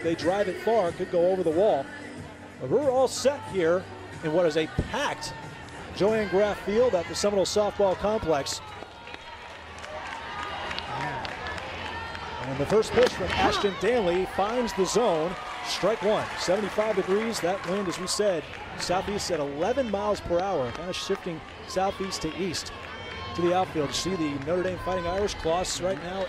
they drive it far, could go over the wall. But we're all set here in what is a packed Joanne Graff Field at the Seminole Softball Complex. And the first pitch from Ashton Danley finds the zone. Strike one. 75 degrees. That wind, as we said, southeast at 11 miles per hour, kind of shifting southeast to east to the outfield. You see the Notre Dame Fighting Irish, Kloss right now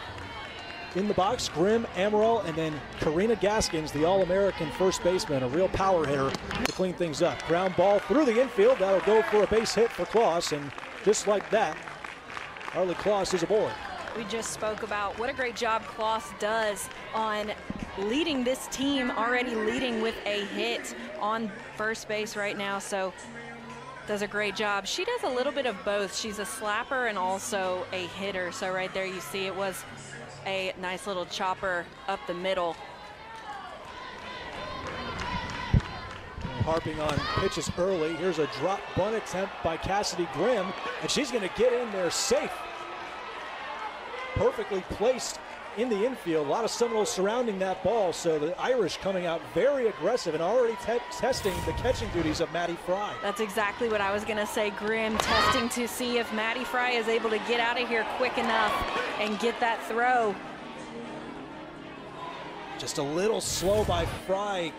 in the box. Grimm, Amaral, and then Karina Gaskins, the All-American first baseman, a real power hitter to clean things up. Ground ball through the infield. That'll go for a base hit for Kloss, and just like that, Harley Kloss is aboard. We just spoke about what a great job Kloss does on leading this team, already leading with a hit on first base right now, so does a great job. She does a little bit of both. She's a slapper and also a hitter, so right there you see it was a nice little chopper up the middle. Harping on pitches early. Here's a drop bunt attempt by Cassidy Grimm, and she's going to get in there safe. Perfectly placed in the infield. A lot of Seminoles surrounding that ball, so the Irish coming out very aggressive and already testing the catching duties of Maddie Fry. That's exactly what I was going to say. Grimm testing to see if Maddie Fry is able to get out of here quick enough and get that throw. Just a little slow by Fry,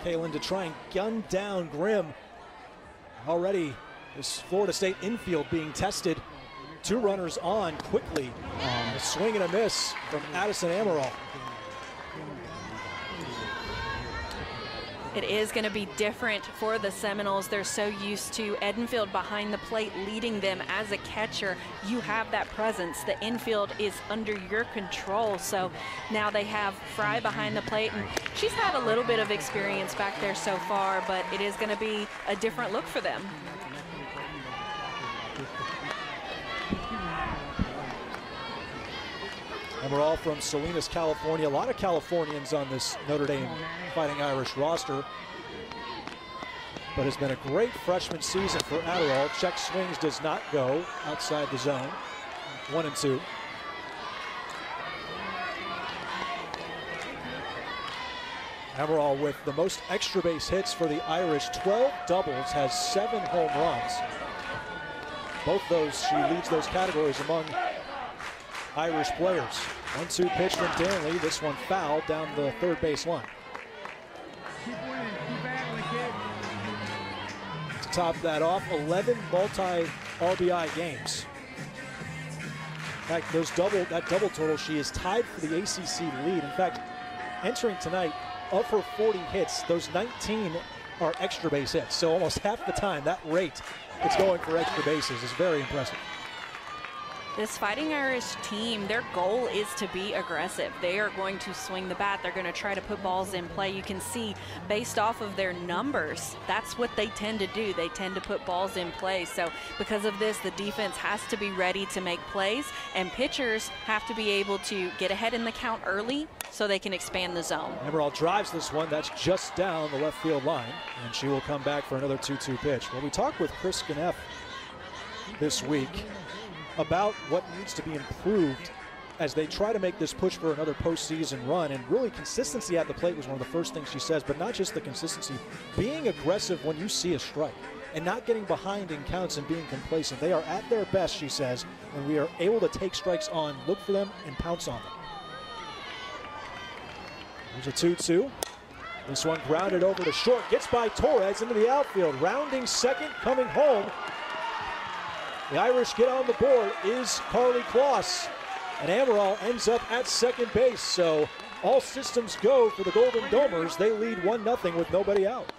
Kaylin, to try and gun down Grimm. Already this Florida State infield being tested. Two runners on quickly. A swing and a miss from Addison Amaral. It is going to be different for the Seminoles. They're so used to Edenfield behind the plate leading them as a catcher. You have that presence. The infield is under your control. So now they have Fry behind the plate, and she's had a little bit of experience back there so far, but it is going to be a different look for them. And we're all from Salinas, California. A lot of Californians on this Notre Dame Fighting Irish roster. But it's been a great freshman season for Adderall. Check swings does not go outside the zone. 1-2. Amaral with the most extra base hits for the Irish. 12 doubles, has 7 home runs. Both those, she leads those categories among Irish players. 1-2 pitch from Danley. This one fouled down the third base line. To top that off, 11 multi-RBI games. In fact, that double total, she is tied for the ACC lead. In fact, entering tonight, of her 40 hits, those 19 are extra base hits. So almost half the time, that rate it's going for extra bases is very impressive. This Fighting Irish team, their goal is to be aggressive. They are going to swing the bat. They're going to try to put balls in play. You can see based off of their numbers, that's what they tend to do. They tend to put balls in play. So because of this, the defense has to be ready to make plays, and pitchers have to be able to get ahead in the count early so they can expand the zone. Amaral drives this one. That's just down the left field line, and she will come back for another 2-2 pitch. Well, we talked with Chris Ganeff this week about what needs to be improved as they try to make this push for another postseason run. And really, consistency at the plate was one of the first things she says, but not just the consistency, being aggressive when you see a strike and not getting behind in counts and being complacent. They are at their best, she says, when we are able to take strikes on, look for them, and pounce on them. There's a 2-2. This one grounded over to short, gets by Torres into the outfield, rounding second, coming home. The Irish get on the board is Carly Kloss, and Amaral ends up at second base. So all systems go for the Golden Domers. They lead 1-0 with nobody out.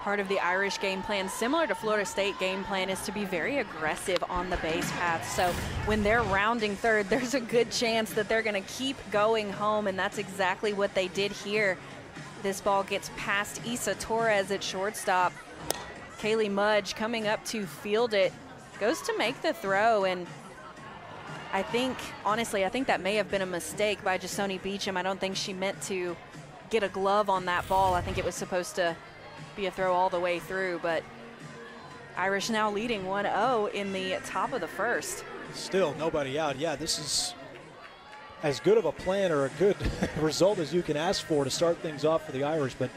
Part of the Irish game plan, similar to Florida State game plan, is to be very aggressive on the base path. So when they're rounding third, there's a good chance that they're going to keep going home, and that's exactly what they did here. This ball gets past Issa Torres at shortstop. Kaylee Mudge coming up to field it, goes to make the throw, and I think, honestly, I think that may have been a mistake by Jasoni Beecham. I don't think she meant to get a glove on that ball. I think it was supposed to be a throw all the way through, but Irish now leading 1-0 in the top of the first. Still nobody out. Yeah, this is as good of a plan or a good result as you can ask for to start things off for the Irish. But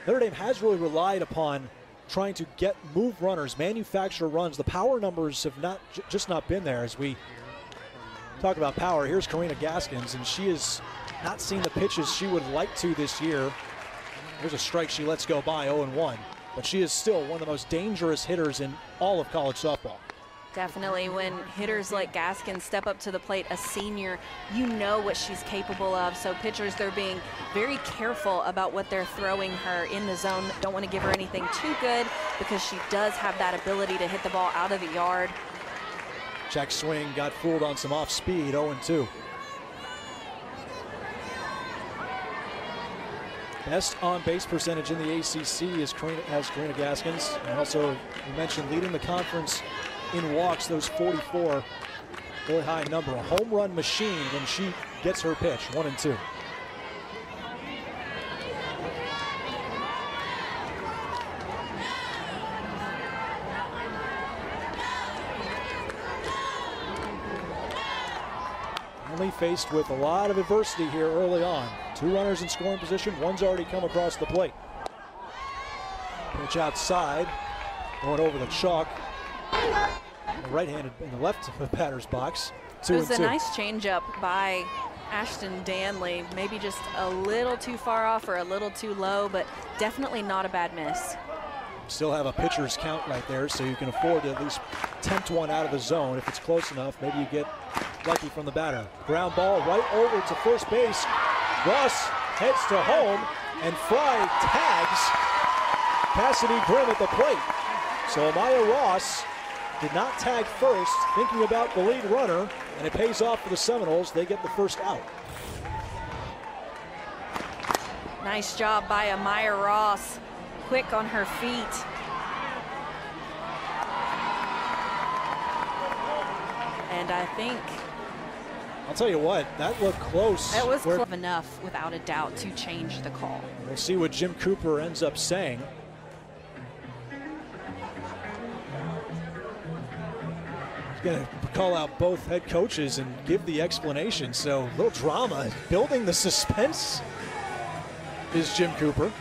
Notre Dame has really relied upon trying to move runners, manufacture runs. The power numbers have just not been there. As we talk about power, here's Karina Gaskins, and she has not seen the pitches she would like to this year. There's a strike she lets go by, 0-1. But she is still one of the most dangerous hitters in all of college softball. Definitely, when hitters like Gaskins step up to the plate, a senior, you know what she's capable of. So pitchers, they're being very careful about what they're throwing her in the zone. Don't want to give her anything too good because she does have that ability to hit the ball out of the yard. Check swing, got fooled on some off speed, 0-2. Best on-base percentage in the ACC is Karina Gaskins. And also, you mentioned leading the conference in walks, those 44, really high number. A home run machine when she gets her pitch, 1-2. Only faced with a lot of adversity here early on. 2 runners in scoring position, one's already come across the plate. Pitch outside, going over the chalk. The right-handed in the left of the batter's box. 2-2. It was a nice changeup by Ashton Danley. Maybe just a little too far off or a little too low, but definitely not a bad miss. Still have a pitcher's count right there, so you can afford to at least tempt one out of the zone. If it's close enough, maybe you get lucky from the batter. Ground ball right over to first base. Ross heads to home, and Fry tags Cassidy Grimm at the plate. So Amaya Ross did not tag first, thinking about the lead runner, and it pays off for the Seminoles. They get the first out. Nice job by Amaya Ross. Quick on her feet. And I think I'll tell you what, that looked close. It was close enough, without a doubt, to change the call. We'll see what Jim Cooper ends up saying. He's going to call out both head coaches and give the explanation. So a little drama, building the suspense is Jim Cooper.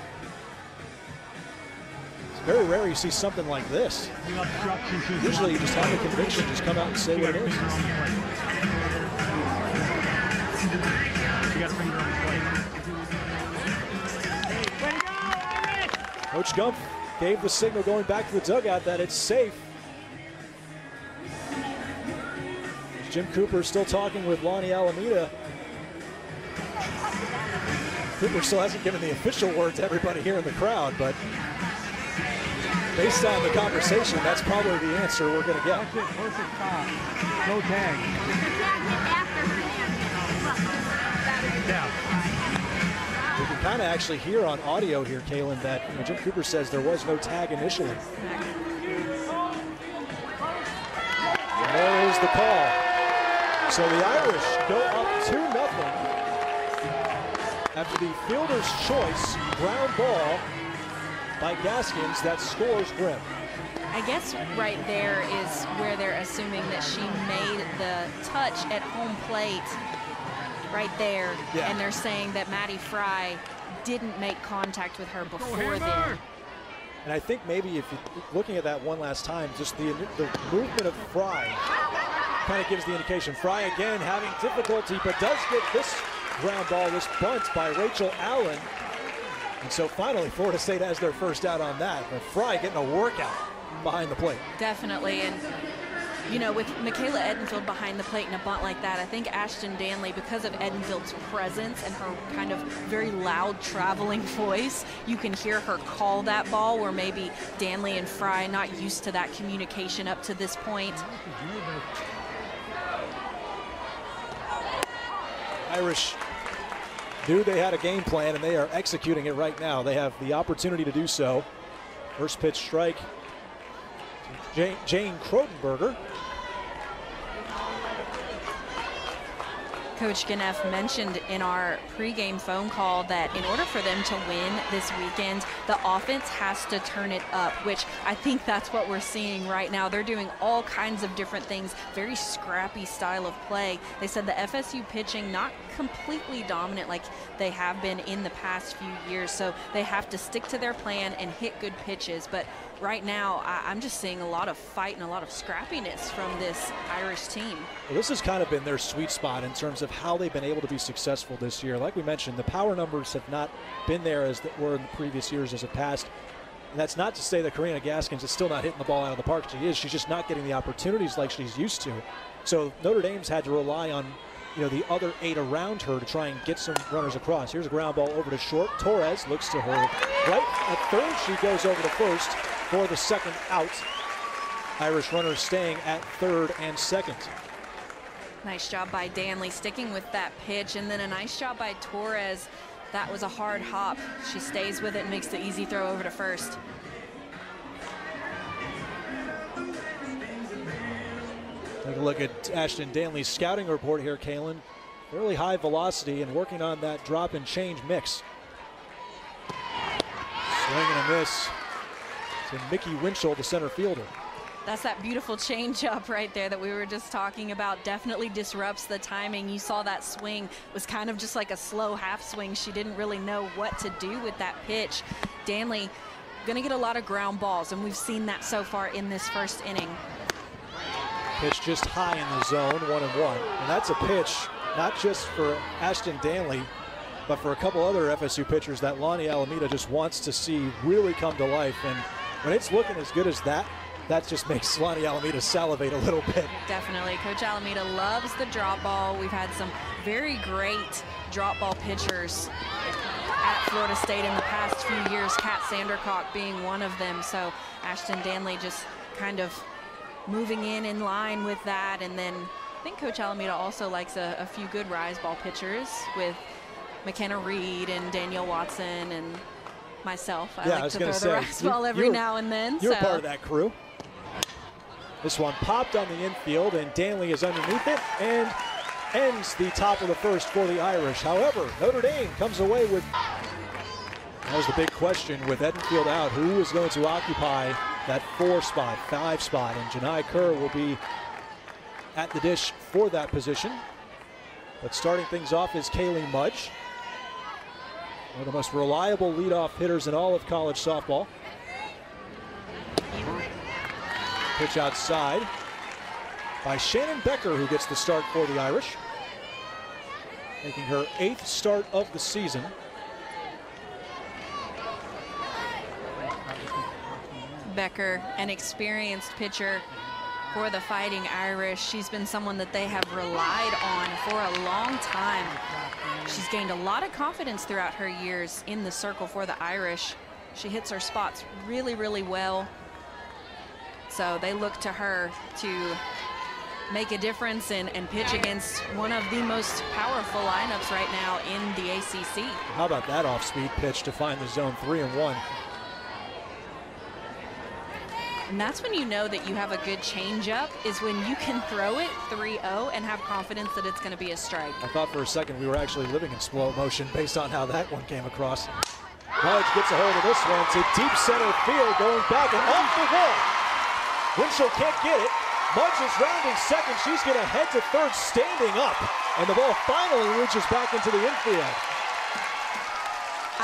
It's very rare you see something like this. Usually you just have the conviction, just come out and say what it is. Coach Gumpf gave the signal going back to the dugout that it's safe. Jim Cooper still talking with Lonnie Alameda. Cooper still hasn't given the official word to everybody here in the crowd, but based on the conversation, that's probably the answer we're going to get. No tag. We can kind of actually hear on audio here, Kaylin, that Jim Cooper says there was no tag initially. And there is the call. So the Irish go up 2-0 after the fielder's choice ground ball by Gaskins that scores Grimm. I guess right there is where they're assuming that she made the touch at home plate right there. Yeah. And they're saying that Maddie Fry didn't make contact with her before then. And I think maybe if you're looking at that one last time, just the movement of Fry kind of gives the indication. Fry again having difficulty, but does get this ground ball, this bunt by Rachel Allen. And so finally Florida State has their first out on that. But Fry getting a workout behind the plate. Definitely. And you know, with Michaela Edenfield behind the plate in a bunt like that, I think Ashton Danley, because of Edenfield's presence and her kind of very loud traveling voice, you can hear her call that ball, where maybe Danley and Fry not used to that communication up to this point. Irish knew they had a game plan, and they are executing it right now. They have the opportunity to do so. First pitch strike to Jane Krotenberger. Coach Ganef mentioned in our pregame phone call that in order for them to win this weekend, the offense has to turn it up, which I think that's what we're seeing right now. They're doing all kinds of different things, very scrappy style of play. They said the FSU pitching not completely dominant like they have been in the past few years, so they have to stick to their plan and hit good pitches. But right now, I'm just seeing a lot of fight and a lot of scrappiness from this Irish team. Well, this has kind of been their sweet spot in terms of how they've been able to be successful this year. Like we mentioned, the power numbers have not been there as they were in the previous years as it passed. And that's not to say that Karina Gaskins is still not hitting the ball out of the park. She is. She's just not getting the opportunities like she's used to. So Notre Dame's had to rely on, the other 8 around her to try and get some runners across. Here's a ground ball over to short. Torres looks to her right at third. She goes over to first for the second out. Irish runners staying at third and second. Nice job by Danley sticking with that pitch, and then a nice job by Torres. That was a hard hop. She stays with it and makes the easy throw over to first. Take a look at Ashton Danley's scouting report here, Kaylin. Fairly high velocity and working on that drop and change mix. Swing and a miss to Mickey Winchell, the center fielder. That's that beautiful change-up right there that we were just talking about. Definitely disrupts the timing. You saw that swing was kind of just like a slow half swing. She didn't really know what to do with that pitch. Danley going to get a lot of ground balls, and we've seen that so far in this first inning. Pitch just high in the zone, 1-1. And that's a pitch not just for Ashton Danley, but for a couple other FSU pitchers that Lonnie Alameda just wants to see really come to life. And when it's looking as good as that, that just makes Lonnie Alameda salivate a little bit. Definitely. Coach Alameda loves the drop ball. We've had some very great drop ball pitchers at Florida State in the past few years, Kat Sandercock being one of them. So Ashton Danley just kind of moving in line with that. And then I think Coach Alameda also likes a few good rise ball pitchers with McKenna Reed and Danielle Watson and myself. I like to throw the rise ball every now and then. You're part of that crew. This one popped on the infield, and Danley is underneath it and ends the top of the first for the Irish. However, Notre Dame comes away with, that was the big question with Edenfield out, who is going to occupy that 4 spot, 5 spot, and Janai Kerr will be at the dish for that position. But starting things off is Kaylee Mudge, one of the most reliable leadoff hitters in all of college softball. Pitch outside by Shannon Becker, who gets the start for the Irish, making her 8th start of the season. Becker, an experienced pitcher for the Fighting Irish. She's been someone that they have relied on for a long time. She's gained a lot of confidence throughout her years in the circle for the Irish. She hits her spots really, really well. So they look to her to make a difference and pitch against one of the most powerful lineups right now in the ACC. How about that off-speed pitch to find the zone 3-1? And that's when you know that you have a good changeup, is when you can throw it 3-0 and have confidence that it's going to be a strike. I thought for a second we were actually living in slow motion based on how that one came across. Mudge gets a hold of this one to deep center field, going back and off the wall. Winchell can't get it. Mudge is rounding second. She's going to head to third, standing up. And the ball finally reaches back into the infield.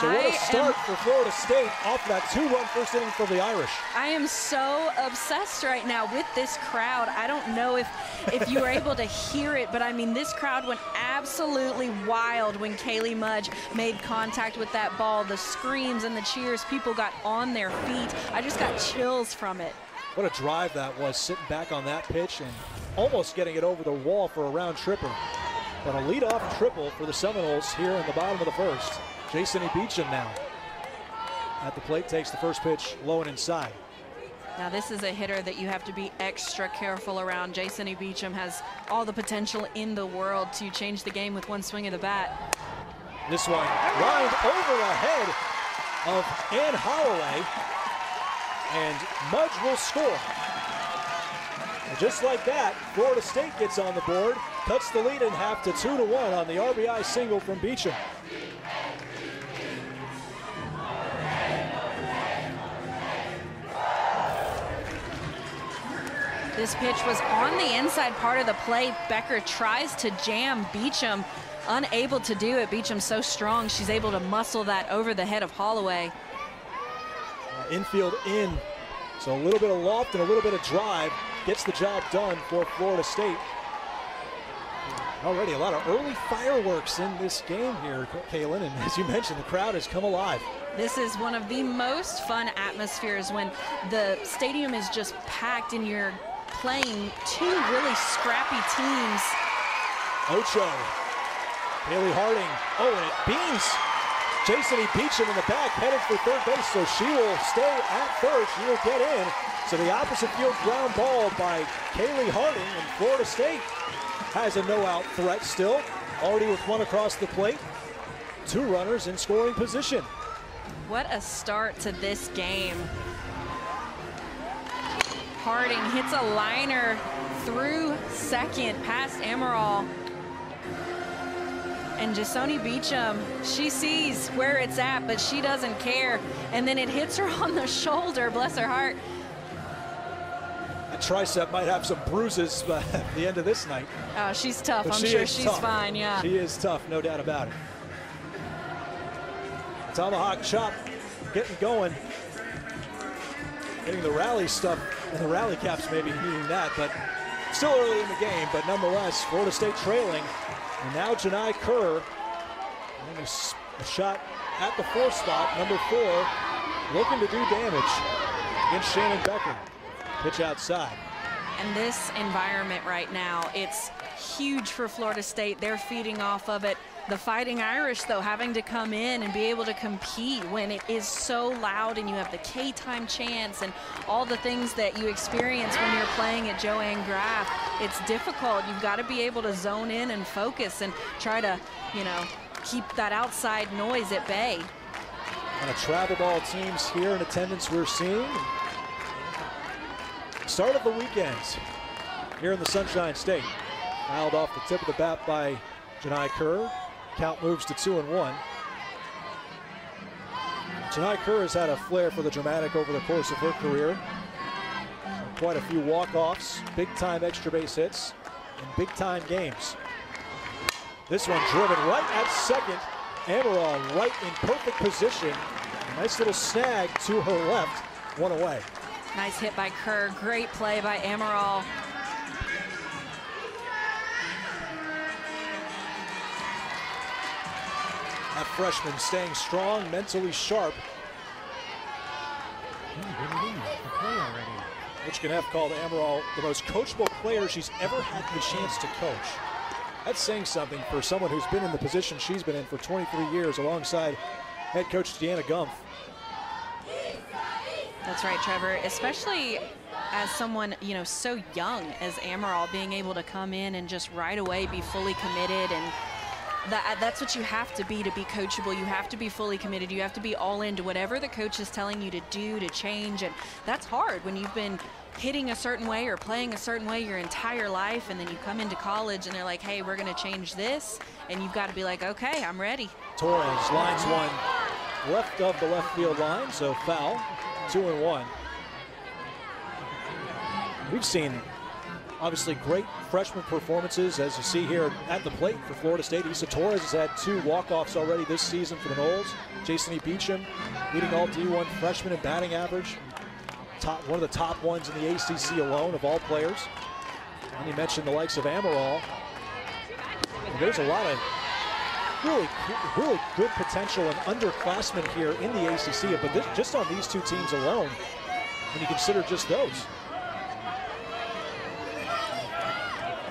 So what a start for Florida State off that 2-run first inning for the Irish. I am so obsessed right now with this crowd. I don't know if you were able to hear it, but I mean, this crowd went absolutely wild when Kaylee Mudge made contact with that ball. The screams and the cheers, people got on their feet. I just got chills from it. What a drive that was, sitting back on that pitch and almost getting it over the wall for a round tripper. But a leadoff triple for the Seminoles here in the bottom of the first. Jason Beecham now at the plate, takes the first pitch low and inside. Now this is a hitter that you have to be extra careful around. Jason Beecham has all the potential in the world to change the game with one swing of the bat. This one lined over the head of Ann Holloway, and Mudge will score. And just like that, Florida State gets on the board, cuts the lead in half to 2-1 on the RBI single from Beecham. This pitch was on the inside part of the plate. Becker tries to jam Beecham, unable to do it. Beecham's so strong, she's able to muscle that over the head of Holloway. Infield in, so a little bit of loft and a little bit of drive gets the job done for Florida State. Already a lot of early fireworks in this game here, Kaylin, and as you mentioned, the crowd has come alive. This is one of the most fun atmospheres when the stadium is just packed and you're playing two really scrappy teams. Ocho, Haley Harding, oh, and it beams Jason Beecham in the back, headed for third base, so she will stay at third. She will get in. So the opposite field ground ball by Kaylee Harding, and Florida State has a no-out threat still, already with one across the plate. Two runners in scoring position. What a start to this game. Harding hits a liner through second past Amaral. And Jasoni Beecham, she sees where it's at, but she doesn't care. And then it hits her on the shoulder, bless her heart. That tricep might have some bruises at the end of this night. Oh, she's tough. But I'm sure she's tough. fine, yeah. She is tough, no doubt about it. Tomahawk chop, getting going. Getting the rally stuff, and the rally caps maybe needing that, but still early in the game, but nonetheless, Florida State trailing. And now Janai Kerr, and a shot at the fourth spot, number 4, looking to do damage against Shannon Becker. Pitch outside. And this environment right now, it's huge for Florida State. They're feeding off of it. The Fighting Irish, though, having to come in and be able to compete when it is so loud and you have the K-time chants and all the things that you experience when you're playing at Joanne Graff. It's difficult. You've got to be able to zone in and focus and try to, you know, keep that outside noise at bay. And travel ball teams here in attendance we're seeing. Start of the weekends here in the Sunshine State. Fouled off the tip of the bat by Janai Kerr. Count moves to 2-1. Janai Kerr has had a flair for the dramatic over the course of her career. Quite a few walk-offs, big-time extra base hits, in big-time games. This one driven right at second. Amaral right in perfect position. A nice little snag to her left, one away. Nice hit by Kerr, great play by Amaral. That freshman staying strong, mentally sharp. Which Knapp called Amaral the most coachable player she's ever had the chance to coach. That's saying something for someone who's been in the position she's been in for 23 years alongside head coach Deanna Gumpf. That's right, Trevor, especially as someone, you know, so young as Amaral, being able to come in and just right away be fully committed, and that's what you have to be coachable. You have to be fully committed. You have to be all into whatever the coach is telling you to do, to change, and that's hard when you've been hitting a certain way or playing a certain way your entire life, and then you come into college and they're like, hey, we're going to change this, and you've got to be like, okay, I'm ready. Torres lines one left of the left field line, so foul. 2-1. We've seen obviously great freshman performances, as you see here at the plate for Florida State. Issa Torres has had 2 walk-offs already this season for the Noles. Jason Beecham leading all D1 freshmen in batting average. One of the top ones in the ACC alone of all players. And you mentioned the likes of Amaral. And there's a lot of really good potential and underclassmen here in the ACC, but just on these 2 teams alone, when you consider just those.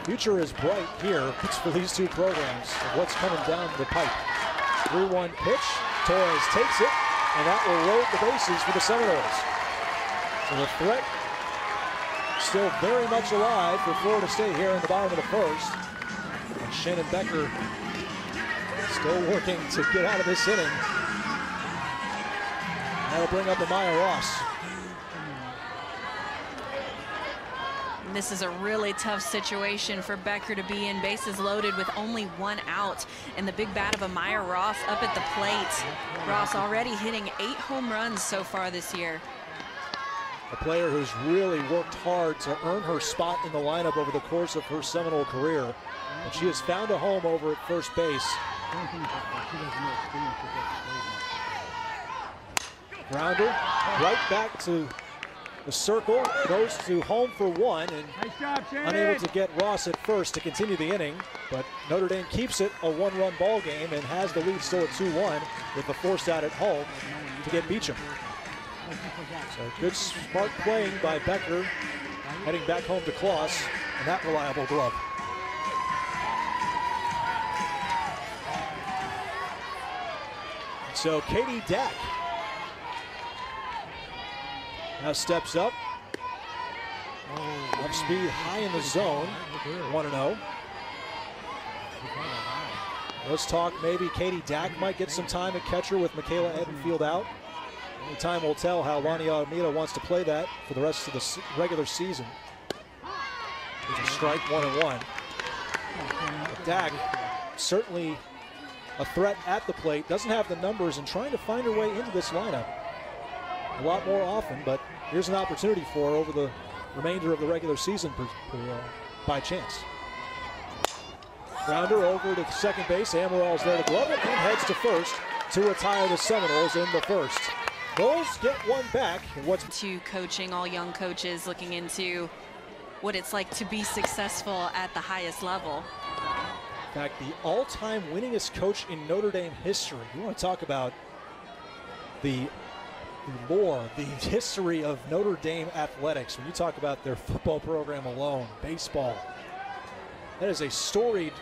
Future is bright here for these 2 programs of what's coming down the pipe. 3-1 pitch, Torres takes it, and that will load the bases for the Seminoles. So the threat still very much alive for Florida State here in the bottom of the first. And Shannon Becker still working to get out of this inning. That'll bring up Amaya Ross. And this is a really tough situation for Becker to be in. Bases loaded with only 1 out. And the big bat of Amaya Ross up at the plate. Ross already hitting 8 home runs so far this year. A player who's really worked hard to earn her spot in the lineup over the course of her Seminole career. And she has found a home over at first base. Grounder right back to the circle, goes to home for 1, and unable to get Ross at first to continue the inning. But Notre Dame keeps it a 1-run ball game and has the lead still at 2-1 with the force out at home to get Beecham. So good smart playing by Becker, heading back home to Kloss, and that reliable glove. So Katie Dack now steps up. Off speed, high in the zone, 1-0. Let's talk maybe Katie Dack might get some time at catcher with Michaela Edenfield out. Only time will tell how Lonnie Almeida wants to play that for the rest of the regular season. There's a strike, 1-1. Dack certainly a threat at the plate, doesn't have the numbers, and trying to find her way into this lineup a lot more often, but here's an opportunity for her over the remainder of the regular season by chance. Grounder over to second base. Amaril's there to glove it and heads to first to retire the Seminoles in the first. Bulls get 1 back. What's to coaching, all young coaches looking into what it's like to be successful at the highest level. In fact, the all-time winningest coach in Notre Dame history. You want to talk about the lore, the history of Notre Dame athletics. When you talk about their football program alone, baseball, that is a storied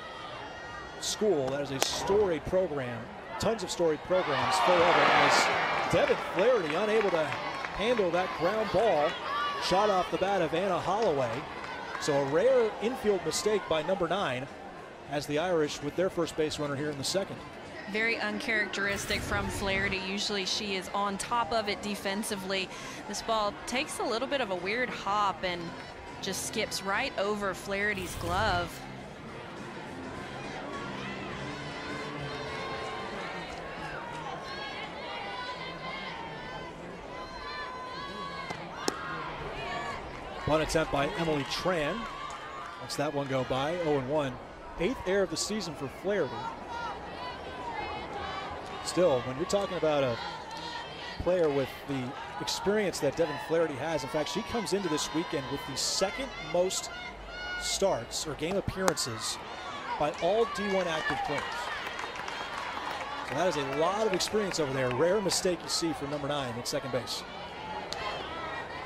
school. That is a storied program. Tons of storied programs forever. As Devin Flaherty unable to handle that ground ball, shot off the bat of Anna Holloway. So a rare infield mistake by number 9 as the Irish with their first base runner here in the second. Very uncharacteristic from Flaherty. Usually she is on top of it defensively. This ball takes a little bit of a weird hop and just skips right over Flaherty's glove. One attempt by Emily Tran. Lets that one go by, 0-1. 8th error of the season for Flaherty. Still, when you're talking about a player with the experience that Devin Flaherty has, in fact, she comes into this weekend with the 2nd most starts or game appearances by all D1 active players. So that is a lot of experience over there. Rare mistake you see for number 9 at second base.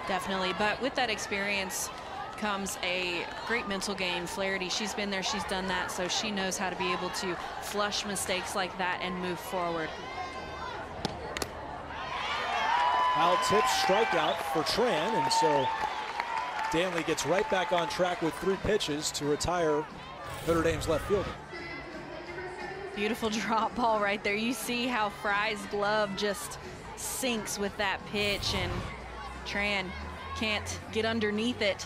Definitely, but with that experience comes a great mental game. Flaherty, she's been there, she's done that, so she knows how to be able to flush mistakes like that and move forward. Foul tip, strikeout for Tran, and so Danley gets right back on track with 3 pitches to retire Notre Dame's left fielder. Beautiful drop ball right there. You see how Fry's glove just sinks with that pitch, and Tran can't get underneath it.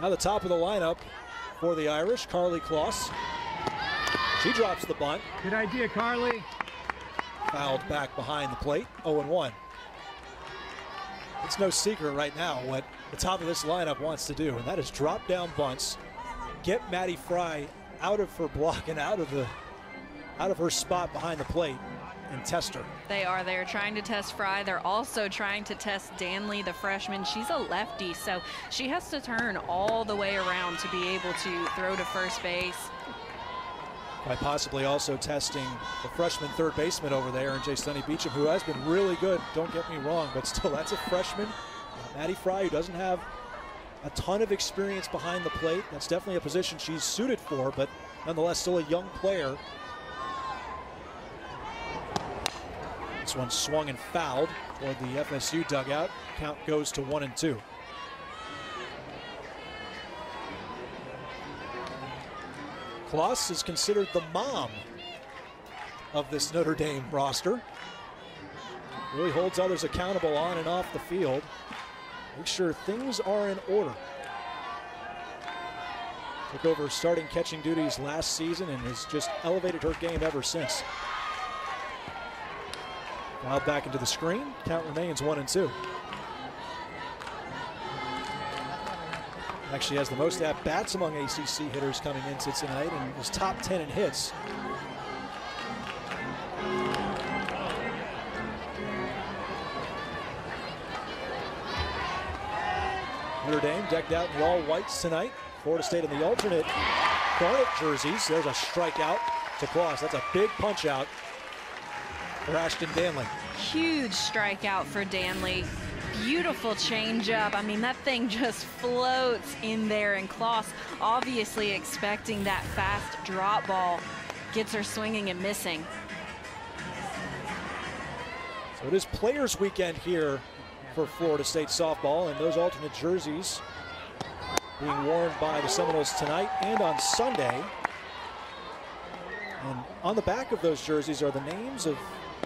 Now the top of the lineup for the Irish, Carly Kloss. She drops the bunt. Good idea, Carly. Fouled back behind the plate, 0-1. It's no secret right now what the top of this lineup wants to do, and that is drop down bunts, get Maddie Fry out of her block and out of her spot behind the plate, and test her. They're trying to test Fry. They're also trying to test Danley, the freshman. She's a lefty, so she has to turn all the way around to be able to throw to first base. By possibly also testing the freshman third baseman over there, and Sunny Beecham, who has been really good, don't get me wrong, but still, that's a freshman. Maddie Fry, who doesn't have a ton of experience behind the plate. That's definitely a position she's suited for, but nonetheless still a young player. This one swung and fouled toward the FSU dugout. Count goes to 1-2. Kloss is considered the mom of this Notre Dame roster. Really holds others accountable on and off the field. Make sure things are in order. Took over starting catching duties last season and has just elevated her game ever since. Now back into the screen. Count remains 1-2. Actually has the most at-bats among ACC hitters coming into tonight and is top 10 in hits. Notre Dame decked out in all whites tonight. Florida State in the alternate garnet jerseys. There's a strikeout to Kloss. That's a big punch out for Ashton Danley. Huge strikeout for Danley. Beautiful changeup. I mean, that thing just floats in there, and Kloss obviously expecting that fast drop ball. Gets her swinging and missing. So it is Players Weekend here for Florida State softball, and those alternate jerseys being worn by the Seminoles tonight and on Sunday. And on the back of those jerseys are the names of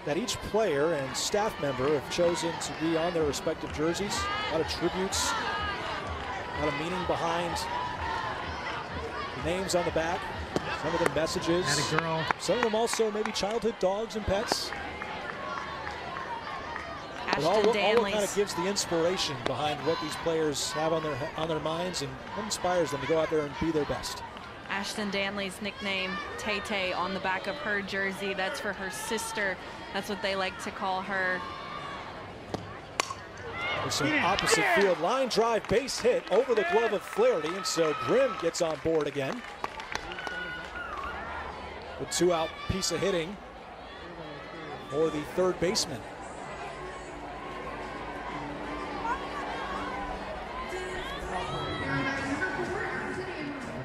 that each player and staff member have chosen to be on their respective jerseys. A lot of tributes, a lot of meaning behind the names on the back. Some of them messages. Atta girl. Some of them also maybe childhood dogs and pets. But all kind of gives the inspiration behind what these players have on their minds and what inspires them to go out there and be their best. Ashton Danley's nickname, Tay-Tay, on the back of her jersey. That's for her sister. That's what they like to call her. There's an opposite field line drive base hit over the glove of Flaherty, and so Grimm gets on board again. The 2-out piece of hitting for the third baseman.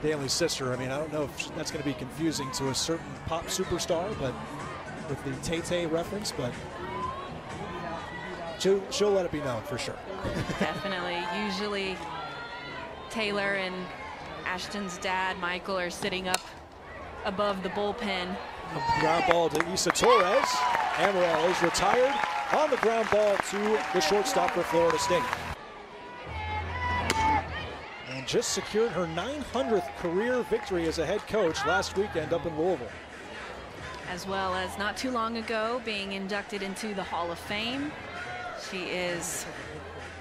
Danley's sister, I mean, I don't know if that's going to be confusing to a certain pop superstar, but with the Tay-Tay reference, but she'll let it be known for sure. Definitely. Usually Taylor and Ashton's dad, Michael, are sitting up above the bullpen. A ground ball to Issa Torres. Amaral is retired on the ground ball to the shortstop for Florida State. And just secured her 900th career victory as a head coach last weekend up in Louisville. As well as not too long ago being inducted into the Hall of Fame. She is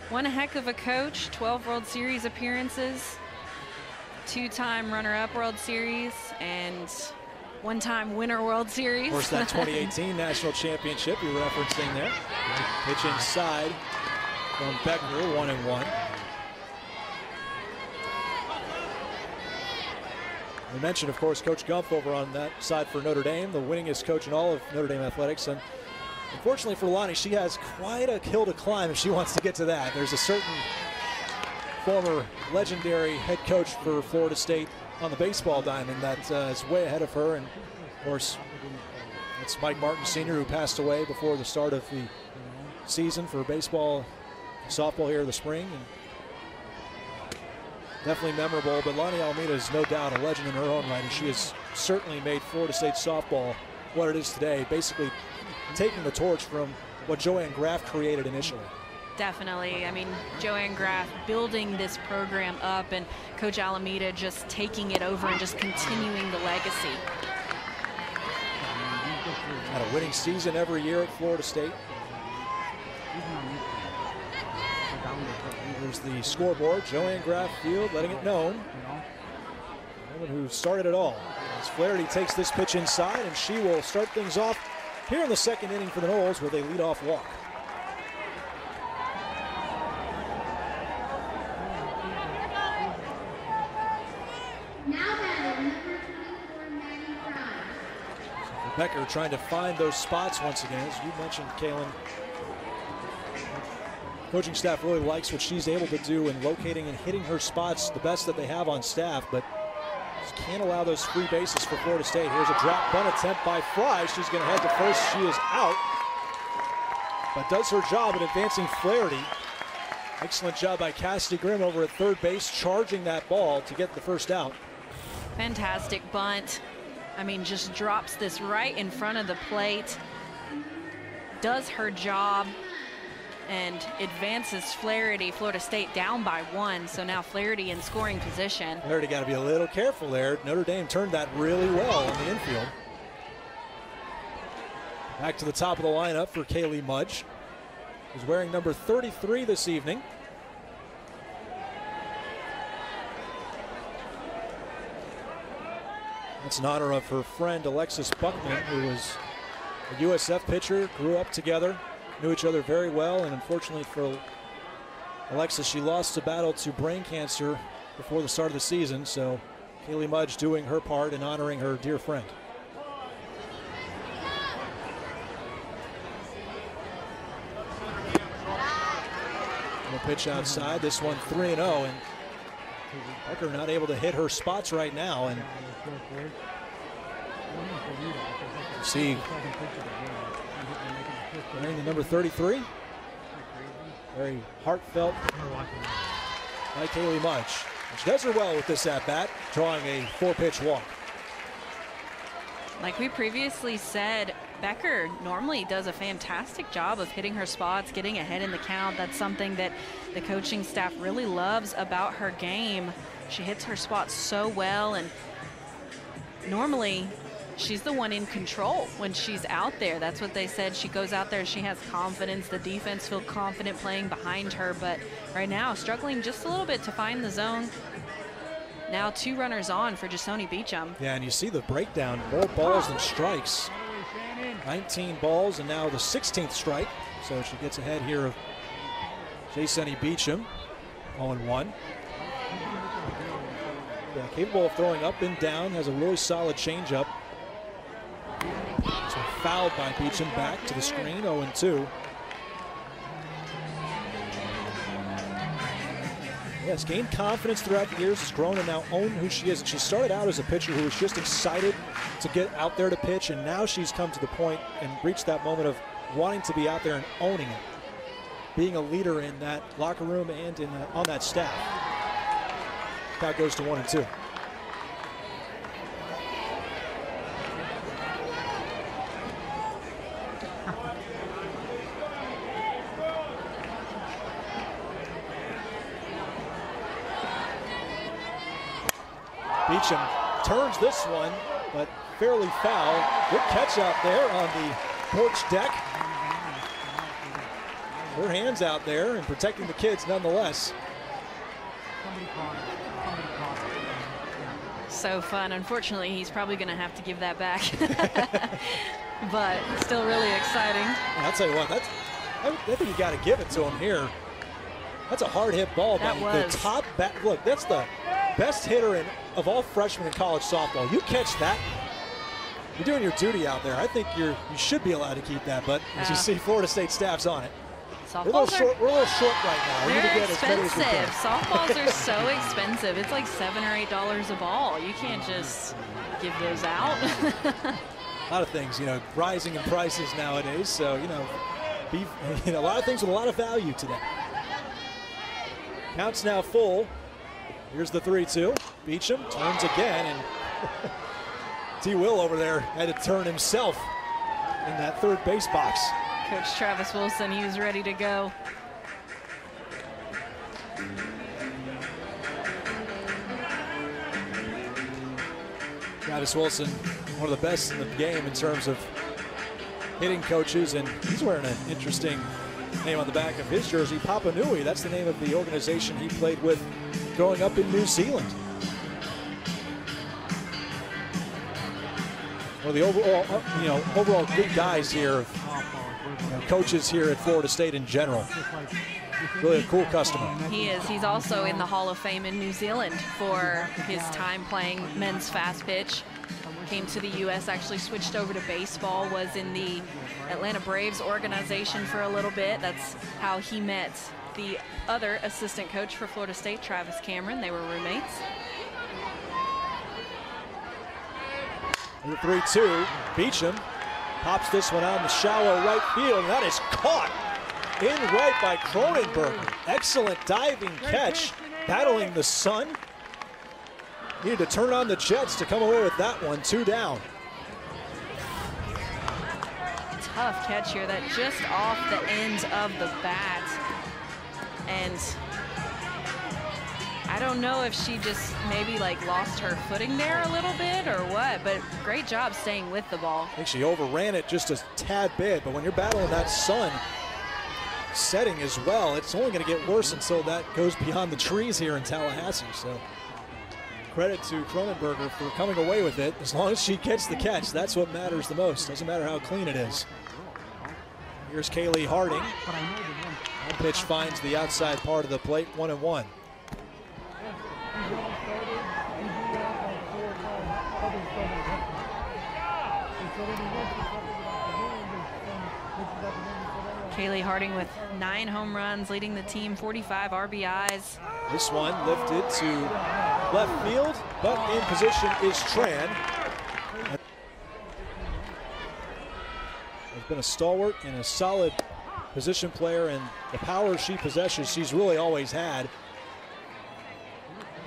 one heck of a coach, 12 World Series appearances, 2-time runner-up World Series, and 1-time winner World Series. Of course, that 2018 national championship you're referencing there. Pitch inside from Becker, 1-1. We mentioned, of course, Coach Gumpf over on that side for Notre Dame, the winningest coach in all of Notre Dame athletics. And unfortunately for Lonnie, she has quite a hill to climb if she wants to get to that. There's a certain former legendary head coach for Florida State on the baseball diamond that is way ahead of her. And, of course, it's Mike Martin Sr., who passed away before the start of the season for baseball, softball here in the spring. And definitely memorable, but Lonnie Almeida is no doubt a legend in her own right, and she has certainly made Florida State softball what it is today, basically taking the torch from what Joanne Graff created initially. Definitely. I mean, Joanne Graff building this program up, and Coach Alameda just taking it over and just continuing the legacy. Had a winning season every year at Florida State. There's the scoreboard. Joanne Graff Field letting it known. The woman who started it all. As Flaherty takes this pitch inside, and she will start things off here in the second inning for the Noles with a leadoff walk. Becker trying to find those spots once again. As you mentioned, Kaylin, coaching staff really likes what she's able to do in locating and hitting her spots the best that they have on staff, but just can't allow those free bases for Florida State. Here's a drop bunt attempt by Fry. She's going to head to first. She is out, but does her job in advancing Flaherty. Excellent job by Cassidy Grimm over at third base, charging that ball to get the first out. Fantastic bunt. I mean, just drops this right in front of the plate. does her job and advances Flaherty. Florida State down by 1, so now Flaherty in scoring position. Flaherty got to be a little careful there. Notre Dame turned that really well on the infield. Back to the top of the lineup for Kaylee Mudge, who's wearing number 33 this evening. That's in honor of her friend Alexis Buckman, who was a USF pitcher, grew up together, knew each other very well, and unfortunately for Alexis, she lost a battle to brain cancer before the start of the season, so Kaylee Mudge doing her part in honoring her dear friend. And a pitch outside, this one 3-0, and Becker not able to hit her spots right now, and see wearing the number 33, very heartfelt by Kaylee Mudge. She does her well with this at-bat, drawing a 4-pitch walk. Like we previously said, Becker normally does a fantastic job of hitting her spots, getting ahead in the count. That's something that the coaching staff really loves about her game. She hits her spots so well, and normally she's the one in control when she's out there. That's what they said. She goes out there, she has confidence. The defense feel confident playing behind her, but right now struggling just a little bit to find the zone. Now 2 runners on for Jasoni Beecham. Yeah, and you see the breakdown, more balls than strikes. 19 balls and now the 16th strike. So she gets ahead here of Jasoni Beecham, 0-1. Yeah, capable of throwing up and down, has a really solid changeup. So fouled by Beecham, back to the screen, 0-2. Yes, gained confidence throughout the years, has grown and now owned who she is. And she started out as a pitcher who was just excited to get out there to pitch, and now she's come to the point and reached that moment of wanting to be out there and owning it, being a leader in that locker room and on that staff. Count goes to 1-2. Beecham turns this one, but fairly foul. Good catch out there on the porch deck. Her hands out there and protecting the kids nonetheless. So fun. Unfortunately, he's probably going to have to give that back. But still really exciting. I'll tell you what, I think you got to give it to him here. That's a hard hit ball. That by the top back. Look, that's the best hitter of all freshmen in college softball. You catch that, you're doing your duty out there. I think you should be allowed to keep that, but as you see, Florida State staff's on it. We're a little short right now. We need to get as many as we can. Softballs are so expensive. It's like $7 or $8 a ball. You can't just give those out. A lot of things, rising in prices nowadays. So, a lot of things with a lot of value today. Count's now full. Here's the 3-2. Beecham turns again, and T. Will over there had to turn himself in that third base box. Coach Travis Wilson, he was ready to go. Travis Wilson, one of the best in the game in terms of hitting coaches, and he's wearing an interesting name on the back of his jersey, Papa Nui. That's the name of the organization he played with growing up in New Zealand. Well, the overall good guys here, coaches here at Florida State in general. Really a cool customer. He is. He's also in the Hall of Fame in New Zealand for his time playing men's fast pitch. Came to the U.S., actually switched over to baseball, was in the Atlanta Braves organization for a little bit. That's how he met the other assistant coach for Florida State, Travis Cameron. They were roommates. The 3-2, Beecham pops this one out in the shallow right field, and that is caught in right by Cronenberger. Excellent diving catch, battling the sun. Needed to turn on the jets to come away with that one, 2 down. tough catch here. That just off the ends of the bat. And I don't know if she just maybe like lost her footing there a little bit or what, but great job staying with the ball. I think she overran it just a tad bit, but when you're battling that sun setting as well, it's only going to get worse until that goes beyond the trees here in Tallahassee. So credit to Cronenberger for coming away with it. As long as she gets the catch, that's what matters the most. Doesn't matter how clean it is. Here's Kaylee Harding. That pitch finds the outside part of the plate, 1-1. Kaylee Harding with 9 home runs, leading the team, 45 RBIs. This one lifted to left field, but in position is Tran. Has been a stalwart and a solid position player, and the power she possesses, she's really always had.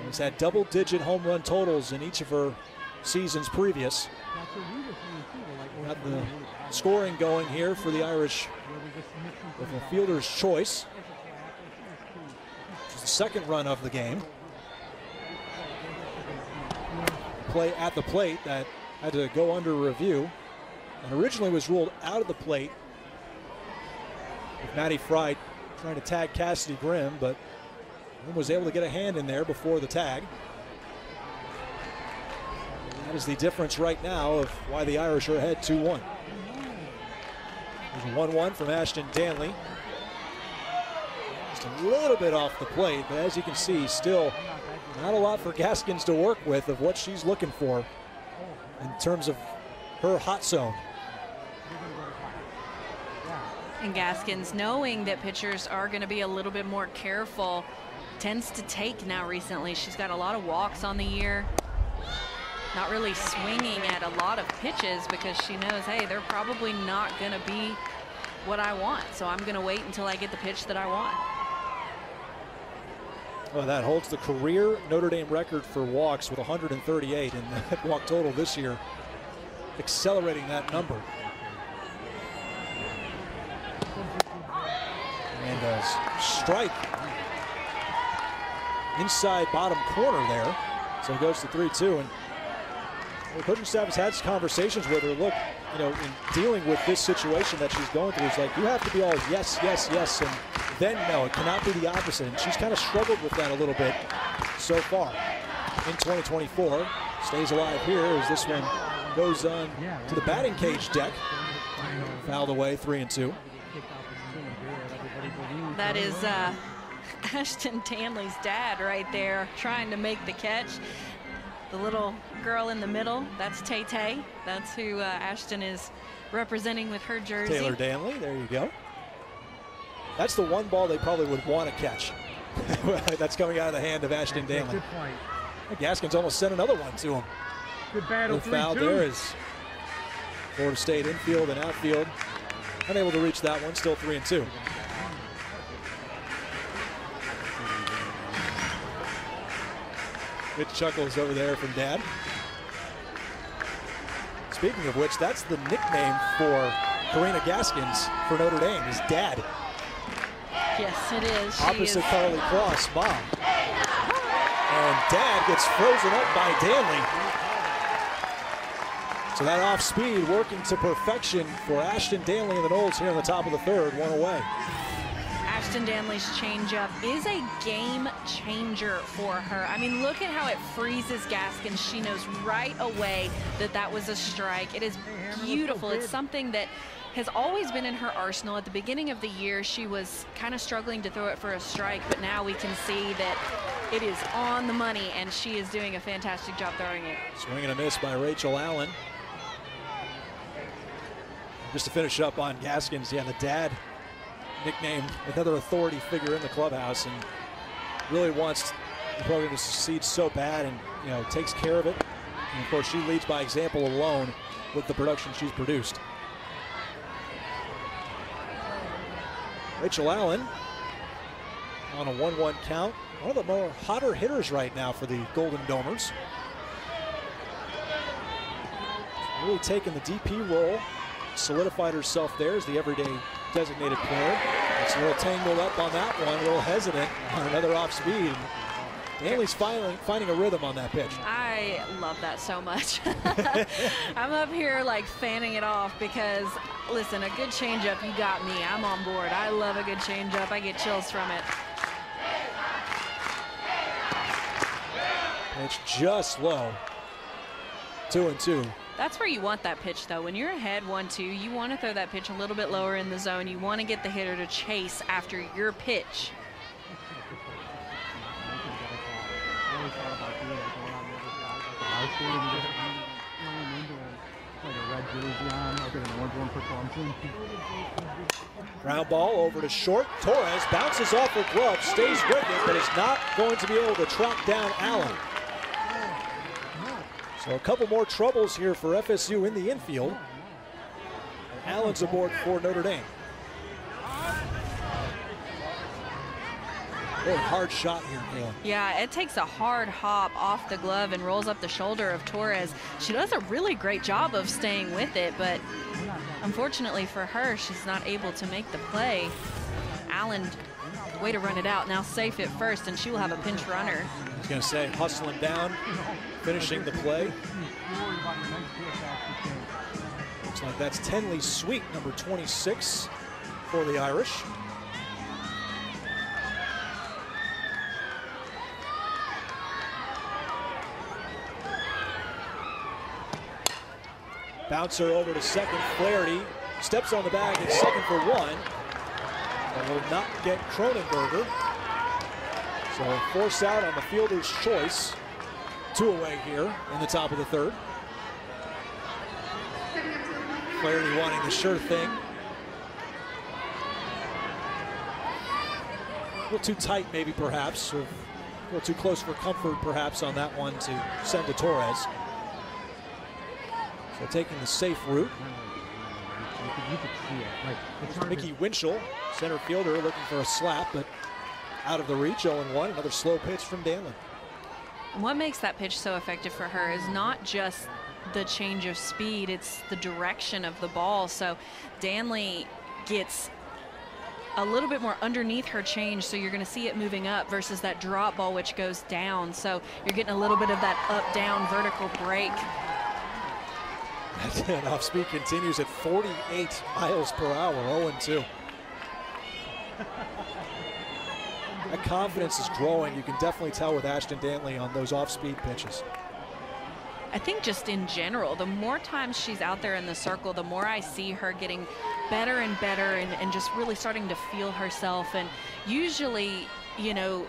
Has had double-digit home run totals in each of her seasons previous. Got the scoring going here for the Irish with a fielder's choice. Which is the second run of the game. Play at the plate that had to go under review and originally was ruled out of the plate with Maddie Fry trying to tag Cassidy Grimm, but was able to get a hand in there before the tag. That is the difference right now of why the Irish are ahead 2-1. There's a 1-1 from Ashton Danley. Just a little bit off the plate, but as you can see, still not a lot for Gaskins to work with of what she's looking for in terms of her hot zone. And Gaskins, knowing that pitchers are going to be a little bit more careful, tends to take now recently. She's got a lot of walks on the year. Not really swinging at a lot of pitches because she knows, hey, they're probably not going to be what I want. So I'm going to wait until I get the pitch that I want. Well, that holds the career Notre Dame record for walks with 138, and that walk total this year accelerating that number. And a strike inside bottom corner there. So it goes to 3-2. And the coaching staff has had conversations with her. Look, you know, in dealing with this situation that she's going through, it's like you have to be all yes, yes, yes, and then no, it cannot be the opposite. And she's kind of struggled with that a little bit so far in 2024. Stays alive here as this one goes on to the batting cage deck. Fouled away, 3-2. That is Ashton Danley's dad right there trying to make the catch. The little girl in the middle, that's Tay-Tay. That's who Ashton is representing with her jersey. Taylor Danley, there you go. That's the one ball they probably would want to catch. That's coming out of the hand of Ashton Danley. Gaskins almost sent another one to him. Good battle, the foul there is Florida State infield and outfield. Unable to reach that one, still 3-2. Good chuckles over there from Dad. Speaking of which, that's the nickname for Karina Gaskins for Notre Dame, is Dad. Yes, it is. Opposite Carly Cross, Mom. And Dad gets frozen up by Danley. So that off speed working to perfection for Ashton Danley and the Noles here in the top of the third, one away. Ashton Danley's changeup is a game changer for her. I mean, look at how it freezes Gaskins. She knows right away that that was a strike. It is beautiful. It's something that has always been in her arsenal. At the beginning of the year, she was kind of struggling to throw it for a strike, but now we can see that it is on the money, and she is doing a fantastic job throwing it. Swing and a miss by Rachel Allen. Just to finish up on Gaskins, yeah, the dad nickname, another authority figure in the clubhouse, and really wants the program to succeed so bad, and you know, takes care of it. And of course, she leads by example alone with the production she's produced. Rachel Allen on a 1-1 count. One of the more hotter hitters right now for the Golden Domers. Really taking the DP role solidified herself there as the everyday designated player. It's a little tangled up on that one, a little hesitant on another off speed. Danley's finding a rhythm on that pitch. I love that so much. I'm up here like fanning it off because, listen, a good changeup, you got me. I'm on board. I love a good changeup. I get chills from it. It's just low. 2-2. That's where you want that pitch, though. When you're ahead 1-2, you want to throw that pitch a little bit lower in the zone. You want to get the hitter to chase after your pitch. Ground ball over to short. Torres bounces off her glove, stays with it, but is not going to be able to track down Allen. So a couple more troubles here for FSU in the infield. And Allen's aboard for Notre Dame. Really hard shot here, Kayla. Yeah, it takes a hard hop off the glove and rolls up the shoulder of Torres. She does a really great job of staying with it, but unfortunately for her, she's not able to make the play. Allen, way to run it out. Now safe at first, and she will have a pinch runner. I was going to say, hustling down, finishing the play. Looks like that's Tenley Sweet, number 26 for the Irish. Bouncer over to second. Flaherty steps on the bag at second for one. And will not get Cronenberger. So force out on the fielder's choice. 2 away here in the top of the third. Flaherty wanting the sure thing. A little too tight maybe perhaps, or a little too close for comfort perhaps on that one to send to Torres. So taking the safe route. Mickey Winchell, center fielder, looking for a slap, but out of the reach. 0-1. Another slow pitch from Danley. What makes that pitch so effective for her is not just the change of speed, it's the direction of the ball. So Danley gets a little bit more underneath her change, so you're going to see it moving up versus that drop ball which goes down. So you're getting a little bit of that up-down vertical break. And off speed continues at 48 miles per hour, 0-2. That confidence is growing. You can definitely tell with Ashton Danley on those off-speed pitches. I think just in general, the more times she's out there in the circle, the more I see her getting better and better and just really starting to feel herself. And usually, you know,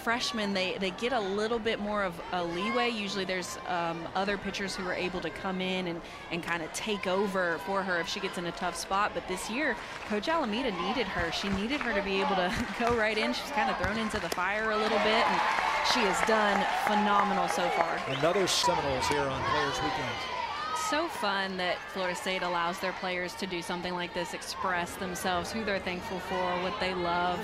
freshmen, they get a little bit more of a leeway. Usually there's other pitchers who are able to come in and kind of take over for her if she gets in a tough spot. But this year, Coach Alameda needed her. She needed her to be able to go right in. She's kind of thrown into the fire a little bit, and she has done phenomenal so far. Another Seminoles here on Players Weekend. So fun that Florida State allows their players to do something like this, express themselves, who they're thankful for, what they love.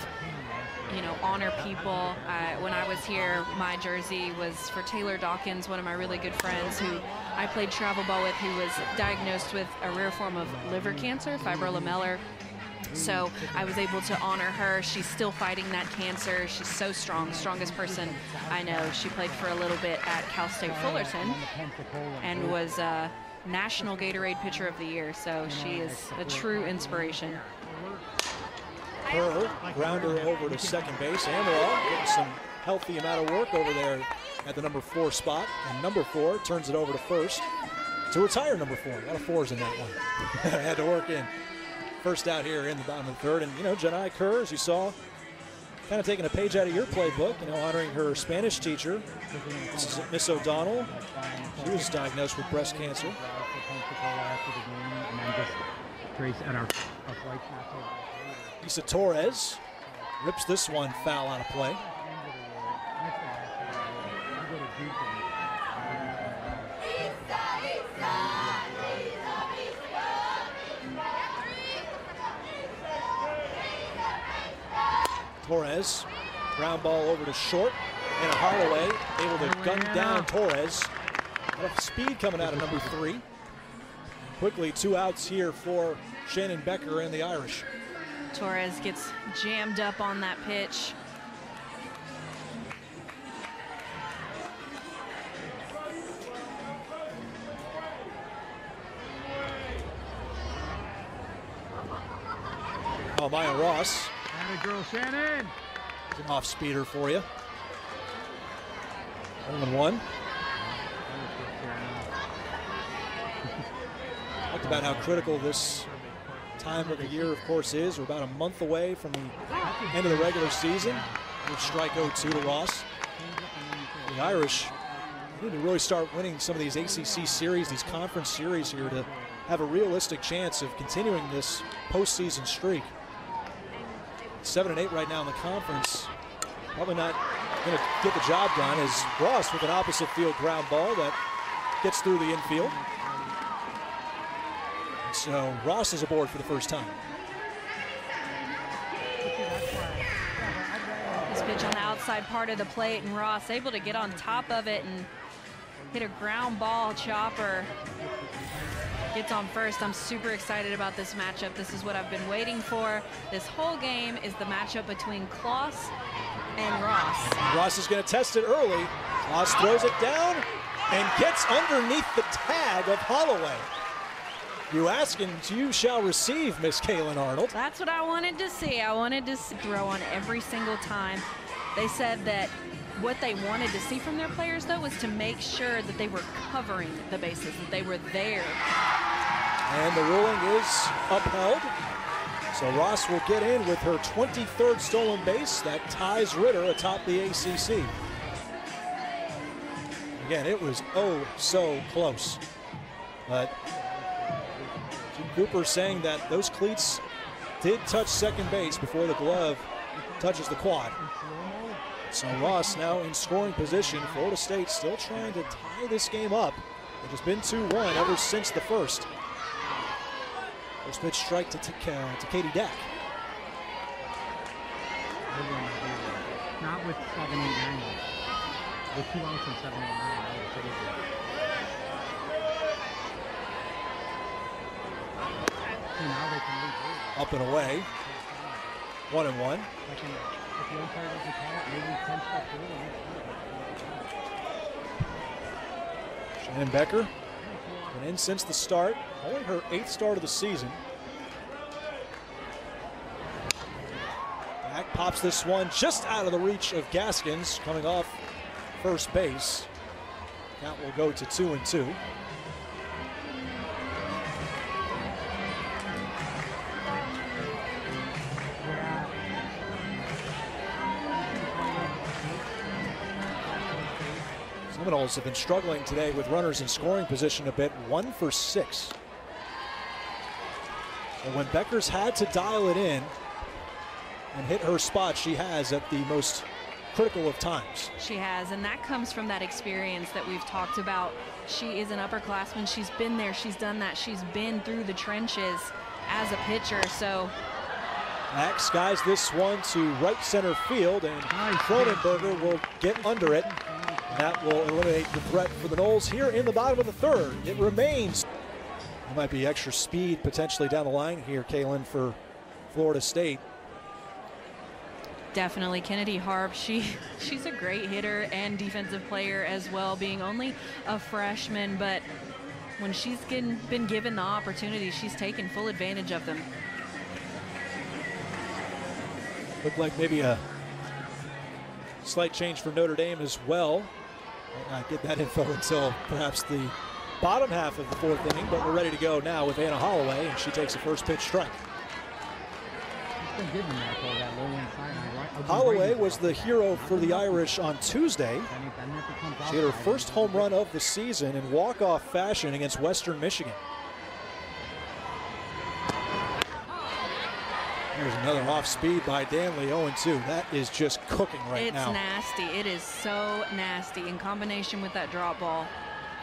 You know, honor people. When I was here, my jersey was for Taylor Dawkins, one of my really good friends who I played travel ball with, who was diagnosed with a rare form of liver cancer, fibrolamellar. So I was able to honor her. She's still fighting that cancer. She's so strong, strongest person I know. She played for a little bit at Cal State Fullerton and was National Gatorade Pitcher of the Year. So she is a true inspiration. Her grounder over to second base. Amaral getting some healthy amount of work over there at the number 4 spot. And number 4 turns it over to first to retire number 4. A lot of 4s in that one. Had to work in. First out here in the bottom of the third. And, you know, Janai Kerr, as you saw, kind of taking a page out of your playbook, you know, honoring her Spanish teacher. This is Miss O'Donnell. She was diagnosed with breast cancer. Lisa Torres rips this one foul out of play. Torres, ground ball over to short, and Holloway able to gun down Torres. A lot of speed coming out of number 3. Quickly, 2 outs here for Shannon Becker and the Irish. Torres gets jammed up on that pitch. Oh, Maya Ross. Atta girl, Shannon. It's an off-speeder for you. 1-1. Talked about how critical this time of the year, of course, is. We're about a month away from the end of the regular season. With strike 0-2 to Ross. The Irish need to really start winning some of these ACC series, these conference series here, to have a realistic chance of continuing this postseason streak. 7-8 right now in the conference. Probably not going to get the job done, as Ross with an opposite field ground ball that gets through the infield. And so Ross is aboard for the first time. This pitch on the outside part of the plate, and Ross able to get on top of it and hit a ground ball chopper. Gets on first. I'm super excited about this matchup. This is what I've been waiting for. This whole game is the matchup between Klaus and Ross. Ross is going to test it early. Klaus throws it down and gets underneath the tag of Holloway. You ask and you shall receive, Miss Kaylin Arnold. That's what I wanted to see. I wanted to throw on every single time. They said that what they wanted to see from their players, though, was to make sure that they were covering the bases, that they were there. And the ruling is upheld. So Ross will get in with her 23rd stolen base. That ties Ritter atop the ACC. Again, it was oh so close. But Jim Cooper saying that those cleats did touch second base before the glove touches the quad. So Ross now in scoring position. Florida State still trying to tie this game up. It has been 2-1 ever since the first. First pitch strike to Katie Dack. Not with 7, 8, 9. With 2 outs and 7, 8, 9. Now they can leave. Up and away. 1-1. If the umpire doesn't call it, maybe 10 steps away. Shannon Becker been in since the start. Only her 8th start of the season. Dack pops this one just out of the reach of Gaskins, coming off first base. Count will go to 2-2. Seminoles have been struggling today with runners in scoring position a bit, 1 for 6. So when Becker's had to dial it in and hit her spot, she has at the most critical of times. She has, and that comes from that experience that we've talked about. She is an upperclassman. She's been there, she's done that. She's been through the trenches as a pitcher, so. Dack skies this one to right center field, and Cronenberger will get under it. That will eliminate the threat for the Noles here in the bottom of the third. It remains. There might be extra speed potentially down the line here, Kaylin, for Florida State. Definitely. Kennedy Harp, she's a great hitter and defensive player as well, being only a freshman, but when she's been given the opportunity, she's taken full advantage of them. Looked like maybe a slight change for Notre Dame as well. Might not get that info until perhaps the bottom half of the 4th inning, but we're ready to go now with Anna Holloway, and she takes a first pitch strike. Holloway was the hero for the Irish on Tuesday. She hit her first home run of the season in walk-off fashion against Western Michigan. Here's another off speed by Danley, 0-2. That is just cooking right now. It's nasty. It is so nasty in combination with that drop ball.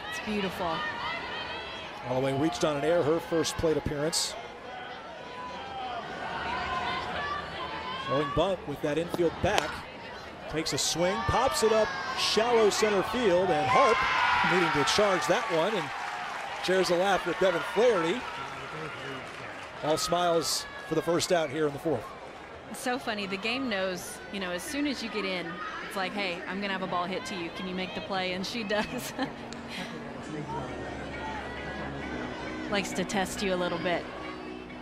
It's beautiful. Holloway reached on an air, her first plate appearance. Throwing bunt with that infield back. Takes a swing, pops it up shallow center field, and Harp needing to charge that one and shares a laugh with Devin Flaherty. All smiles for the first out here in the fourth. It's so funny. The game knows, you know, as soon as you get in, it's like, hey, I'm going to have a ball hit to you. Can you make the play? And she does. Likes to test you a little bit.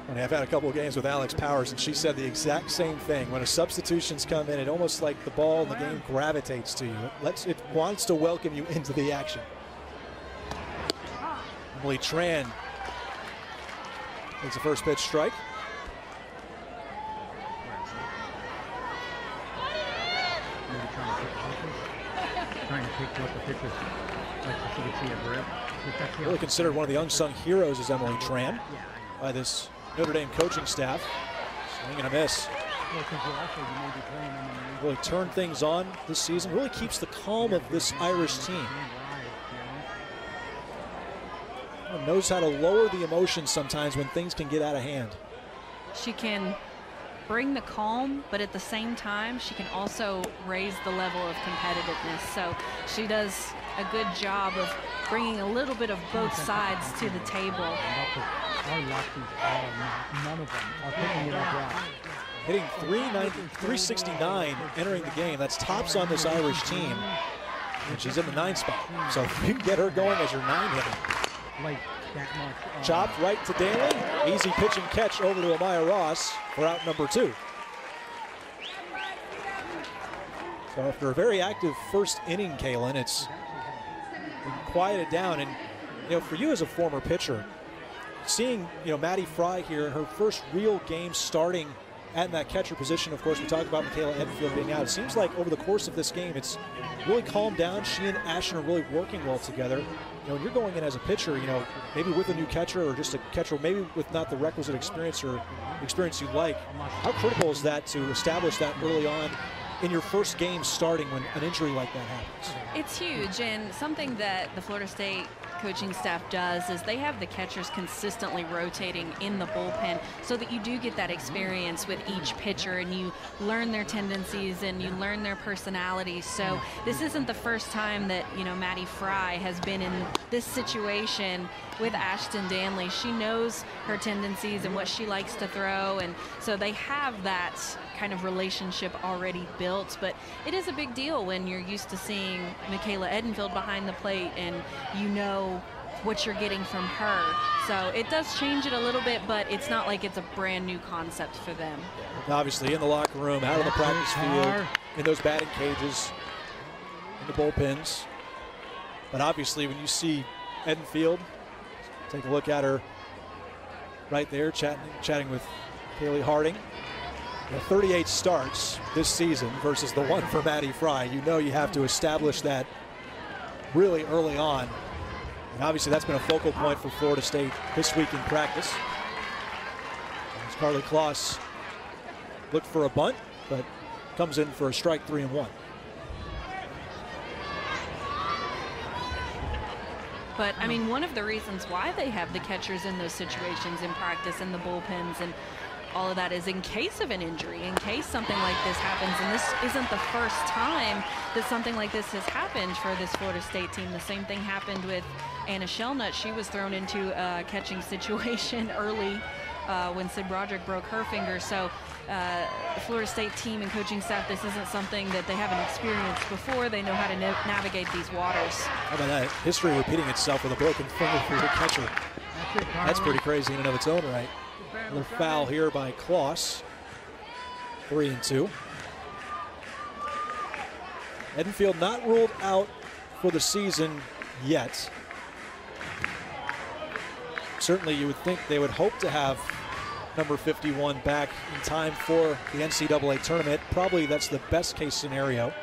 And I've had a couple of games with Alex Powers, and she said the exact same thing. When a substitutions come in, it almost like the ball in the game gravitates to you. It wants to welcome you into the action. Emily Tran takes the first pitch strike. Trying to pick what the pitcher like so she can see a grip. Really considered one of the unsung heroes is Emily Tran by this Notre Dame coaching staff. Swing and a miss. Really turned things on this season. Really keeps the calm of this Irish team. Knows how to lower the emotions sometimes when things can get out of hand. She can bring the calm, but at the same time, she can also raise the level of competitiveness. So she does a good job of bringing a little bit of both sides to the table. Hitting 369 entering the game. That's tops on this Irish team. And she's in the 9 spot. So if you can get her going as your 9 hitter. Chopped right to Daly. Easy pitch and catch over to Amaya Ross for out number 2. So after a very active first inning, Kaylin, it's been quieted down. And you know, for you as a former pitcher, seeing Maddie Fry here, her first real game starting at that catcher position. Of course, we talked about Michaela Edenfield being out. It seems like over the course of this game, it's really calmed down. She and Ashton are really working well together. When you're going in as a pitcher, maybe with a new catcher or just a catcher, maybe with not the requisite experience or experience you like, how critical is that to establish that early on in your first game starting when an injury like that happens? It's huge, and something that the Florida State coaching staff does is they have the catchers consistently rotating in the bullpen so that you do get that experience with each pitcher and you learn their tendencies and you learn their personalities. So this isn't the first time that Maddie Fry has been in this situation with Ashton Danley. She knows her tendencies and what she likes to throw, and so they have that kind of relationship already built. But it is a big deal when you're used to seeing Michaela Edenfield behind the plate and what you're getting from her. So it does change it a little bit, but it's not like it's a brand new concept for them. Obviously in the locker room, out on the practice field, in those batting cages, in the bullpens. But obviously when you see Edenfield, take a look at her right there, chatting with Kaylee Harding. 38 starts this season versus the one for Maddie Fry. You have to establish that really early on. And obviously that's been a focal point for Florida State this week in practice. As Carly Kloss looked for a bunt, but comes in for a strike, 3-1. But, I mean, one of the reasons why they have the catchers in those situations in practice and the bullpens and all of that is in case of an injury, in case something like this happens. And this isn't the first time that something like this has happened for this Florida State team. The same thing happened with Anna Shellnut. She was thrown into a catching situation early when Sid Broderick broke her finger. So the Florida State team and coaching staff, this isn't something that they haven't experienced before. They know how to navigate these waters. How about that? History repeating itself with a broken finger for your catcher. That's pretty crazy in and of its own right. Another foul here by Kloss. 3-2. Edenfield not ruled out for the season yet. Certainly you would think they would hope to have number 51 back in time for the NCAA tournament. Probably that's the best case scenario.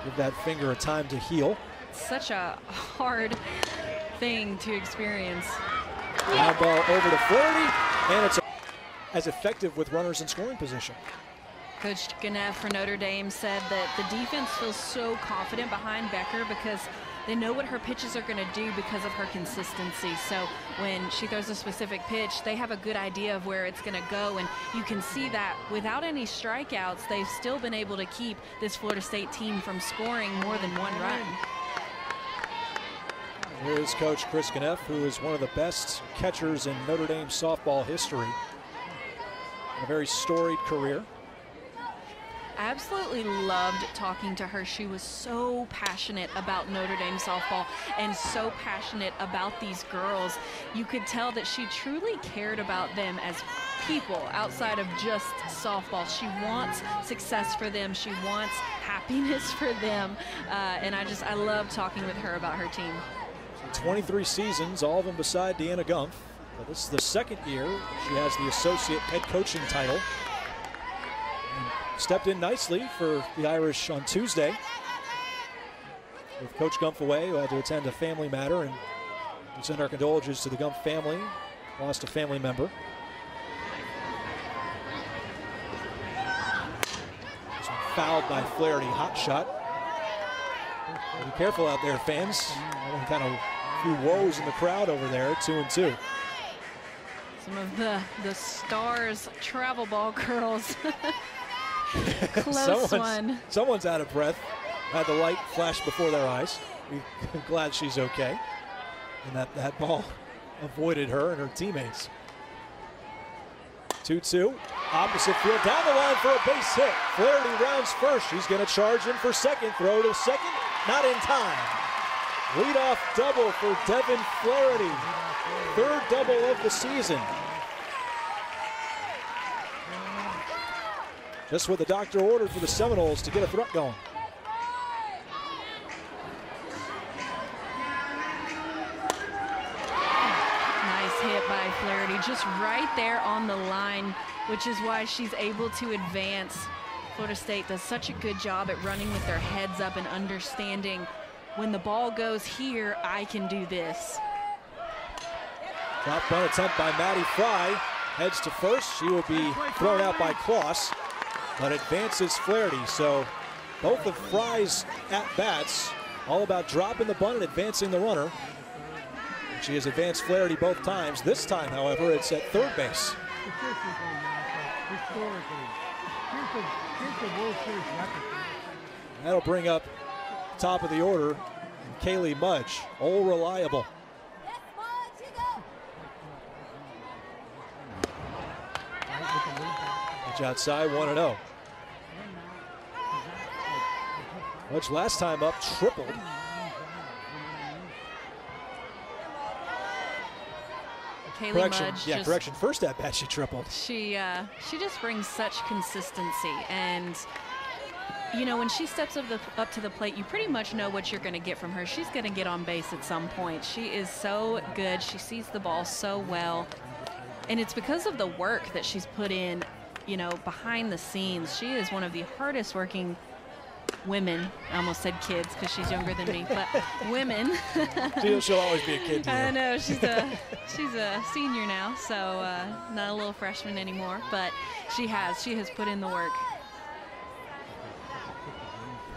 Give that finger a time to heal. Such a hard thing to experience. Ground ball over to Flaherty, and it's as effective with runners in scoring position. Coach Ganev for Notre Dame said that the defense feels so confident behind Becker because they know what her pitches are going to do because of her consistency. So when she throws a specific pitch, they have a good idea of where it's going to go. And you can see that without any strikeouts, they've still been able to keep this Florida State team from scoring more than one run. Here's Coach Chris Kneff, who is one of the best catchers in Notre Dame softball history. A very storied career. I absolutely loved talking to her. She was so passionate about Notre Dame softball and so passionate about these girls. You could tell that she truly cared about them as people outside of just softball. She wants success for them. She wants happiness for them. And I love talking with her about her team. 23 seasons, all of them beside Deanna Gumpf. But this is the second year she has the associate head coaching title. Stepped in nicely for the Irish on Tuesday. With Coach Gumpf away, who had to attend a family matter, and we send our condolences to the Gumpf family. Lost a family member. This one fouled by Flaherty, hot shot. Be careful out there, fans. Kind of a few woes in the crowd over there, 2-2. Some of the Stars travel ball girls. Close one. Someone's out of breath. Had the light flash before their eyes. We're glad she's okay. And that ball avoided her and her teammates. 2-2. Opposite field. Down the line for a base hit. Flaherty rounds first. She's going to charge in for second. Throw to second. Not in time. Leadoff double for Devin Flaherty. Third double of the season. Just what the doctor ordered for the Seminoles to get a threat going. Nice hit by Flaherty, just right there on the line, which is why she's able to advance. Florida State does such a good job at running with their heads up and understanding when the ball goes here, I can do this. Drop bunt attempt by Maddie Fry. Heads to first. She will be thrown out by Kloss, but advances Flaherty. So both of Fry's at-bats all about dropping the bunt and advancing the runner. She has advanced Flaherty both times. This time, however, it's at third base. That'll bring up top of the order Kaylee Mudge, all reliable. Mudge outside, 1-0. Mudge last time up tripled. Correction. First at bat, she tripled. She just brings such consistency, and you know, when she steps up to the plate, you pretty much know what you're going to get from her. She's going to get on base at some point. She is so good. She sees the ball so well, and it's because of the work that she's put in, you know, behind the scenes. She is one of the hardest working women. I almost said kids because she's younger than me, but women. She'll always be a kid to you. I know, she's a senior now, so not a little freshman anymore, but she has put in the work.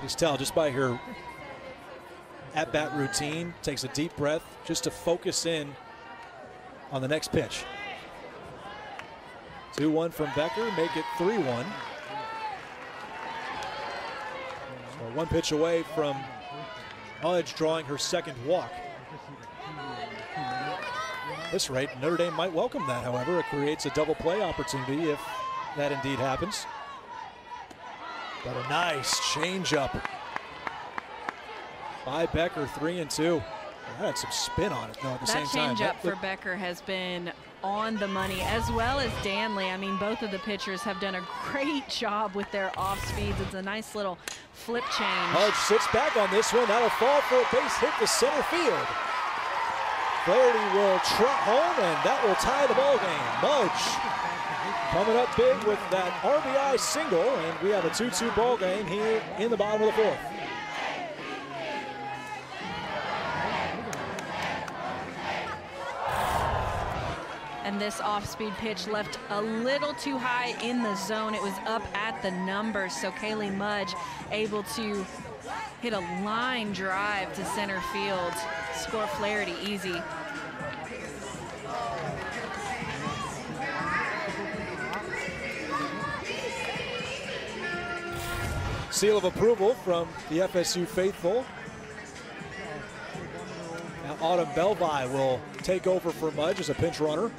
You can tell just by her at-bat routine, takes a deep breath just to focus in on the next pitch. 2-1 from Becker, make it 3-1. So one pitch away from Mudge drawing her second walk. At this rate, Notre Dame might welcome that, however. It creates a double play opportunity if that indeed happens. But a nice changeup by Becker, 3-2. That had some spin on it, though, at the same time. That changeup for Becker has been on the money, as well as Danley. I mean, both of the pitchers have done a great job with their off speeds. It's a nice little flip change. Mudge sits back on this one. That'll fall for a base hit to center field. Flaherty will trot home, and that will tie the ball game. Mudge coming up big with that RBI single, and we have a 2-2 ball game here in the bottom of the fourth. And this off-speed pitch left a little too high in the zone. It was up at the numbers, so Kaylee Mudge able to hit a line drive to center field. Score Flaherty easy. Seal of approval from the FSU faithful. Out Autumn Belvi will take over for Mudge as a pinch runner.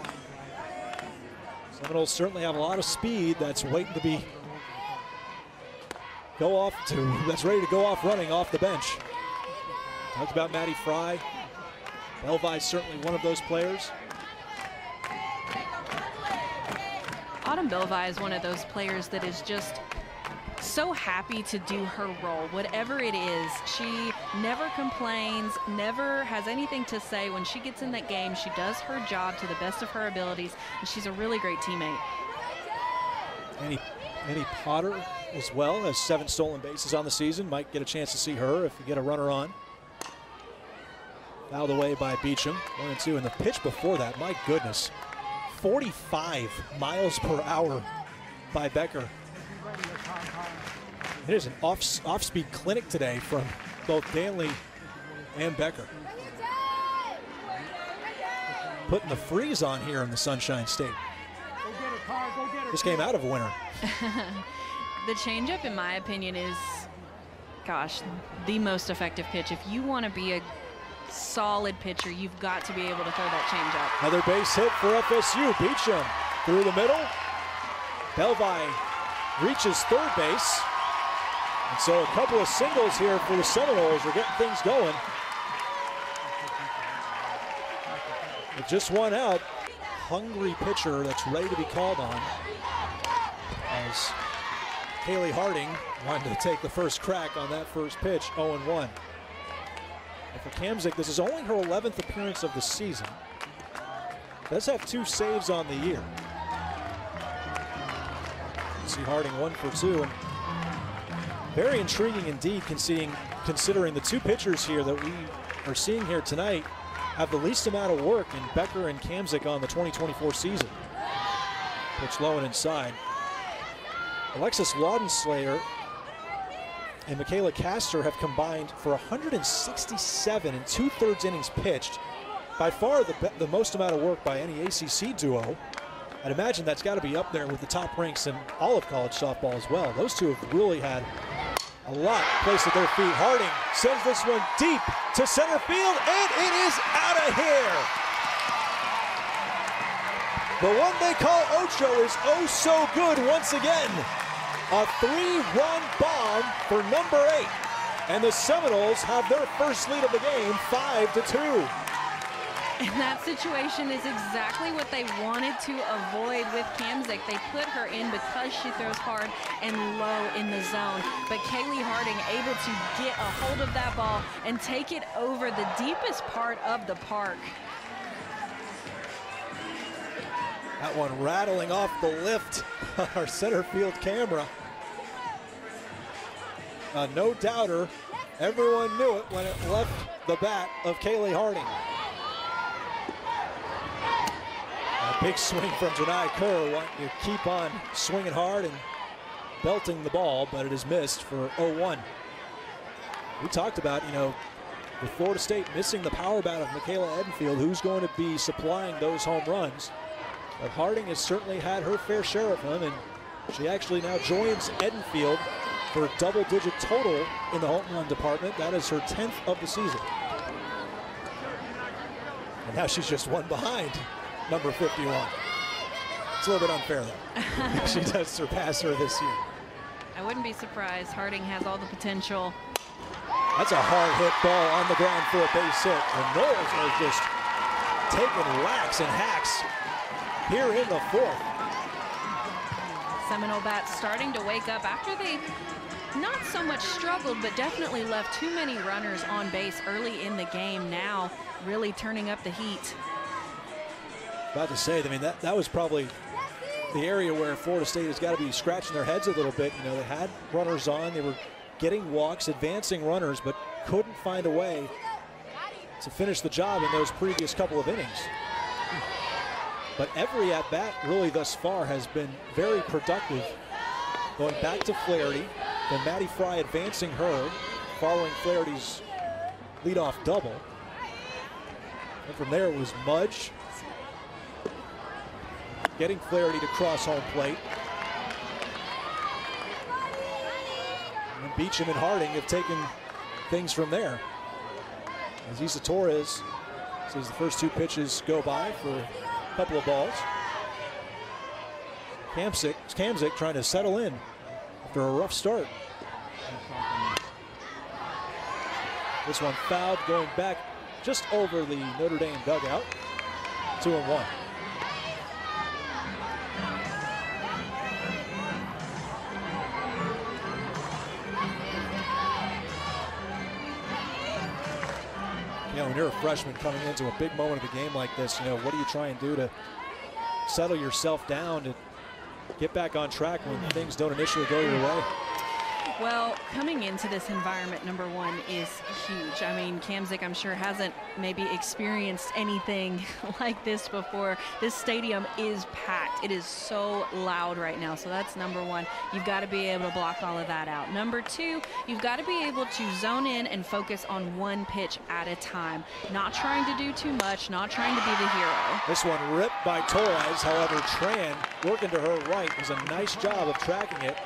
Seminoles certainly have a lot of speed that's waiting to be that's ready to go off running off the bench. Talked about Maddie Fry. Belvi is certainly one of those players. Autumn Belvi is one of those players that is just so happy to do her role, whatever it is. She never complains, never has anything to say. When she gets in that game, she does her job to the best of her abilities, and she's a really great teammate. Annie Potter as well has 7 stolen bases on the season. Might get a chance to see her if you get a runner on. Fouled away by Beecham, 1-2. And the pitch before that, my goodness, 45 miles per hour by Becker. It is an off-speed clinic today from both Danley and Becker. Putting the freeze on here in the Sunshine State. This came out of winter. The changeup, in my opinion, is, gosh, the most effective pitch. If you want to be a solid pitcher, you've got to be able to throw that changeup. Another base hit for FSU. Beecham through the middle. Belvi reaches third base. And so a couple of singles here for the Seminoles are getting things going. With just one out, hungry pitcher that's ready to be called on. As Kaylee Harding wanted to take the first crack on that first pitch, 0-1. And for Kamzik, this is only her 11th appearance of the season. Does have 2 saves on the year. See Harding 1 for 2. And very intriguing indeed, considering the 2 pitchers here that we are seeing here tonight have the least amount of work in Becker and Kamzik on the 2024 season. Pitch low and inside. Alexis Laudenslayer and Michaela Castor have combined for 167 and 2/3 innings pitched. By far the most amount of work by any ACC duo. I'd imagine that's got to be up there with the top ranks in all of college softball as well. Those two have really had a lot placed at their feet. Harding sends this one deep to center field, and it is out of here. The one they call Ocho is oh so good once again. A 3-run bomb for number 8. And the Seminoles have their first lead of the game, 5-2. And that situation is exactly what they wanted to avoid with Kamzik. They put her in because she throws hard and low in the zone. But Kaylee Harding able to get a hold of that ball and take it over the deepest part of the park. That one rattling off the lift on our center field camera. No doubter. Everyone knew it when it left the bat of Kaylee Harding. A big swing from Janai Kerr, wanting to keep on swinging hard and belting the ball, but it is missed for 0-1. We talked about, with Florida State missing the power bat of Michaela Edenfield, who's going to be supplying those home runs. But Harding has certainly had her fair share of them, and she actually now joins Edenfield for double-digit total in the home run department. That is her 10th of the season. And now she's just one behind number 51. It's a little bit unfair, though. She does surpass her this year. I wouldn't be surprised. Harding has all the potential. That's a hard hit ball on the ground for a base hit. The Noles are just taking whacks and hacks here in the 4th. Seminole bats starting to wake up after they not so much struggled, but definitely left too many runners on base early in the game. Now really turning up the heat. About to say, I mean, that was probably the area where Florida State has got to be scratching their heads a little bit. They had runners on, they were getting walks, advancing runners, but couldn't find a way to finish the job in those previous couple of innings. But every at-bat really thus far has been very productive. Going back to Flaherty, then Maddie Fry advancing her, following Flaherty's leadoff double. And from there it was Mudge getting Flaherty to cross home plate. And Beecham and Harding have taken things from there. As Isa Torres So as the first 2 pitches go by for a couple of balls. Kamzik trying to settle in after a rough start. This one fouled, going back just over the Notre Dame dugout. 2-1. You know, when you're a freshman coming into a big moment of the game like this, you know, what do you try and do to settle yourself down to get back on track when things don't initially go your way? Well, coming into this environment, number one, is huge. I mean, Kamzik, I'm sure, hasn't maybe experienced anything like this before. This stadium is packed. It is so loud right now. So that's number one. You've got to be able to block all of that out. Number two, you've got to be able to zone in and focus on one pitch at a time. Not trying to do too much, not trying to be the hero. This one ripped by Torres. However, Tran, working to her right, does a nice job of tracking it.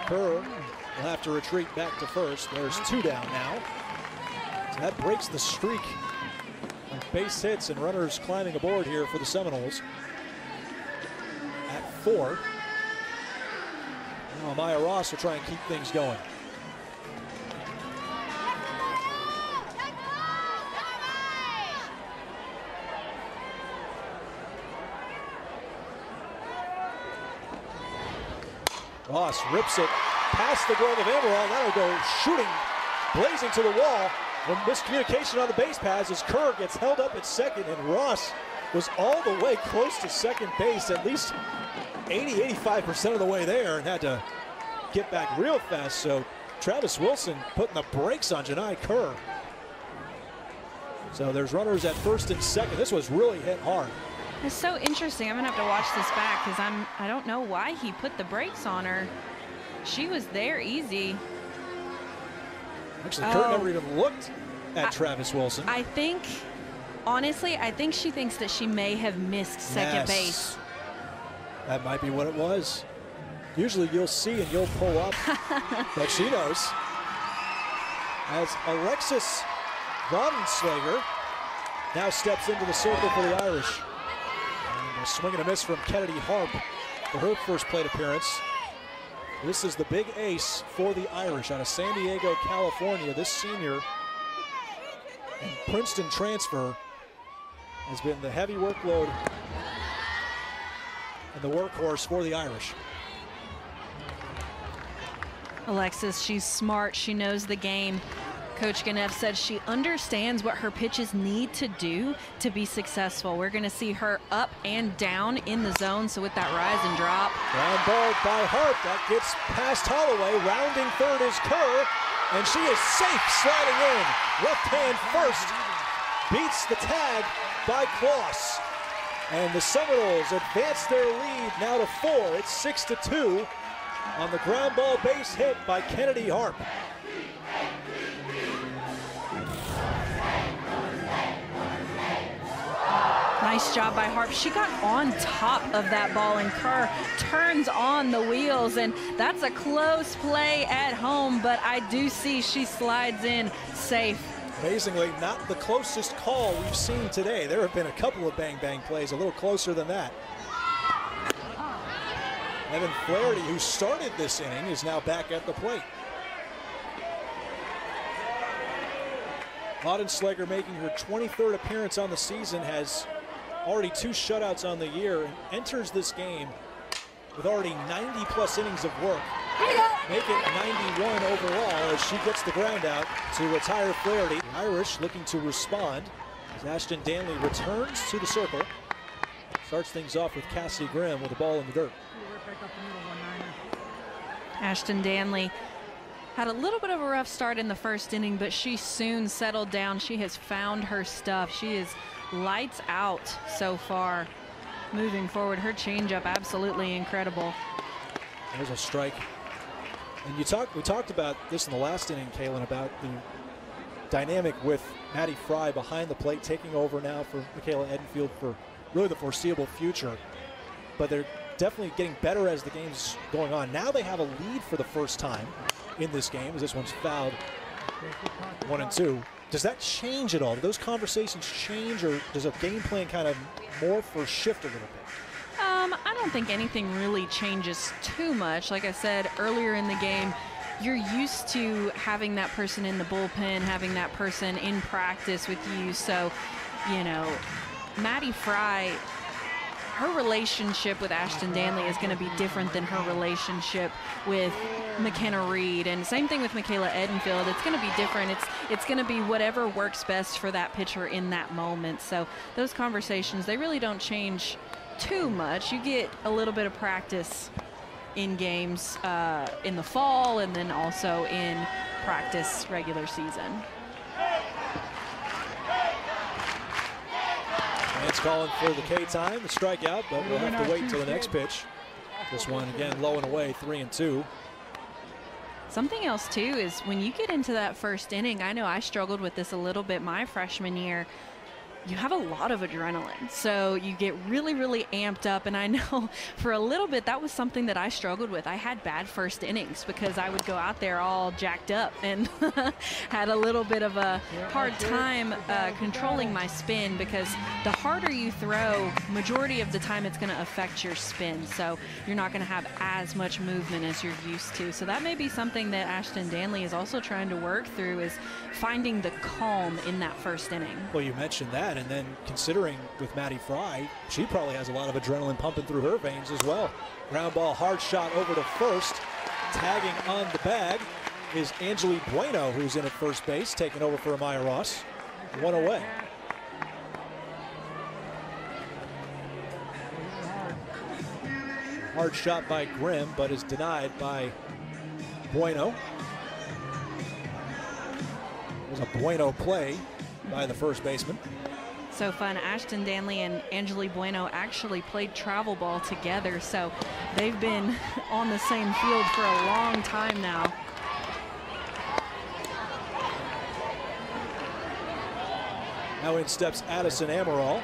Kerr will have to retreat back to first. There's 2 down now. So that breaks the streak of base hits and runners climbing aboard here for the Seminoles. At 4. Now Maya Ross will try and keep things going. Ross rips it past the glove of Amaral. That'll go shooting, blazing to the wall. When miscommunication on the base pass as Kerr gets held up at second, and Ross was all the way close to second base, at least 80–85% of the way there, and had to get back real fast. So Travis Wilson putting the brakes on Janai Kerr. So there's runners at first and second. This was really hit hard. It's so interesting. I'm gonna have to watch this back because I don't know why he put the brakes on her. She was there easy. Actually, Kerr never even looked at Travis Wilson. I think, honestly, I think she thinks that she may have missed second base. That might be what it was. Usually you'll see and you'll pull up, but she knows. As Alexis Rodenslager now steps into the circle for the Irish. And a swing and a miss from Kennedy Harp for her first plate appearance. This is the big ace for the Irish out of San Diego, California. This senior and Princeton transfer has been the heavy workload and the workhorse for the Irish. Alexis, she's smart. She knows the game. Coach Ganef said she understands what her pitches need to do to be successful. We're going to see her up and down in the zone, so with that rise and drop. Ground ball by Harp. That gets past Holloway. Rounding third is Kerr, and she is safe sliding in. Left hand first. Beats the tag by Kloss. And the Seminoles advance their lead now to 4. It's 6-2 on the ground ball base hit by Kennedy Harp. Nice job by Harp. She got on top of that ball, and Kerr turns on the wheels, and that's a close play at home, but I do see she slides in safe. Amazingly, not the closest call we've seen today. There have been a couple of bang-bang plays a little closer than that. Evan Flaherty, who started this inning, is now back at the plate. Rodenslager, making her 23rd appearance on the season, has already 2 shutouts on the year and enters this game with already 90+ innings of work. Make it 91 overall as she gets the ground out to retire Flaherty. The Irish looking to respond as Ashton Danley returns to the circle. Starts things off with Cassie Grimm with the ball in the dirt. Ashton Danley had a little bit of a rough start in the first inning, but she soon settled down. She has found her stuff. She is lights out so far. Moving forward, her changeup absolutely incredible. There's a strike. And we talked about this in the last inning, Kaylin, about the dynamic with Maddie Fry behind the plate, taking over now for Michaela Edenfield for really the foreseeable future. But they're definitely getting better as the game's going on. Now they have a lead for the first time in this game, as this one's fouled 1-2. Does that change at all? Do those conversations change, or does a game plan kind of morph or shift a little bit? I don't think anything really changes too much. Like I said earlier in the game, you're used to having that person in the bullpen, having that person in practice with you. So, you know, Maddie Fry, her relationship with Ashton Danley is going to be different than her relationship with McKenna Reed, and same thing with Michaela Edenfield. It's going to be different. It's going to be whatever works best for that pitcher in that moment. So those conversations, they really don't change too much. You get a little bit of practice in games in the fall, and then also in practice regular season. It's calling for the K time, the strikeout, but we'll have to wait until the next pitch. This one again low and away, 3-2. Something else too is when you get into that first inning, I know I struggled with this a little bit my freshman year. You have a lot of adrenaline, so you get really, really amped up. And I know for a little bit that was something that I struggled with. I had bad first innings because I would go out there all jacked up and had a little bit of a hard time controlling my spin, because the harder you throw, majority of the time it's going to affect your spin. So you're not going to have as much movement as you're used to. So that may be something that Ashton Danley is also trying to work through, is finding the calm in that first inning. Well, you mentioned that. And then considering with Maddie Fry, she probably has a lot of adrenaline pumping through her veins as well. Ground ball, hard shot over to first. Tagging on the bag is Angeli Bueno, who's in at first base, taking over for Amaya Ross. One away. Hard shot by Grimm, but is denied by Bueno. It was a Bueno play by the first baseman. So fun. Ashton Danley and Angeli Bueno actually played travel ball together, so they've been on the same field for a long time now. Now in steps Addison Amaral.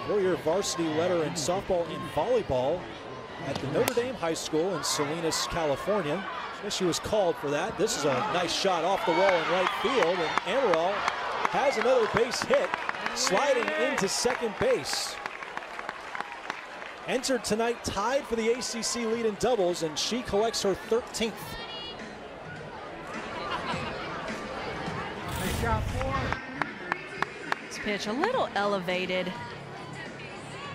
Four-year varsity letter in softball and volleyball at the Notre Dame High School in Salinas, California. She was called for that. This is a nice shot off the wall in right field, and Amaral has another base hit, sliding into second base. Entered tonight tied for the ACC lead in doubles, and she collects her 13th. This pitch a little elevated,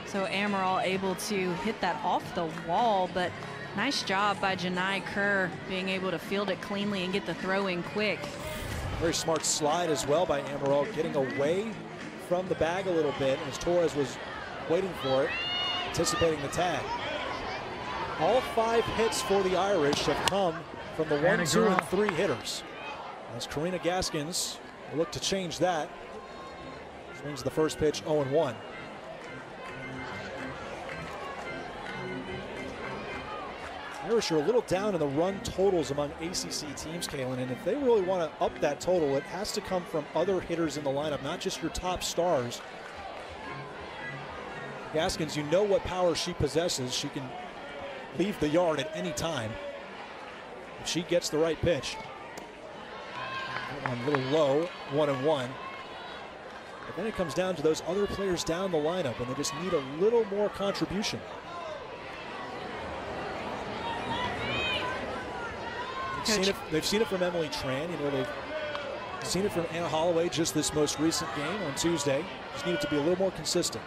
so Amaral able to hit that off the wall, but nice job by Janai Kerr being able to field it cleanly and get the throw in quick. Very smart slide as well by Amaral, getting away from the bag a little bit as Torres was waiting for it, anticipating the tag. All 5 hits for the Irish have come from the 1, 2, and 3 hitters. As Karina Gaskins will look to change that. Swings the first pitch 0-1. Irish are a little down in the run totals among ACC teams, Kaylin, and if they really want to up that total, it has to come from other hitters in the lineup, not just your top stars. Gaskins, you know what power she possesses. She can leave the yard at any time if she gets the right pitch. That one a little low, 1-1. But then it comes down to those other players down the lineup, and they just need a little more contribution. They've seen it from Emily Tran. You know, they've seen it from Anna Holloway just this most recent game on Tuesday. Just need it to be a little more consistent.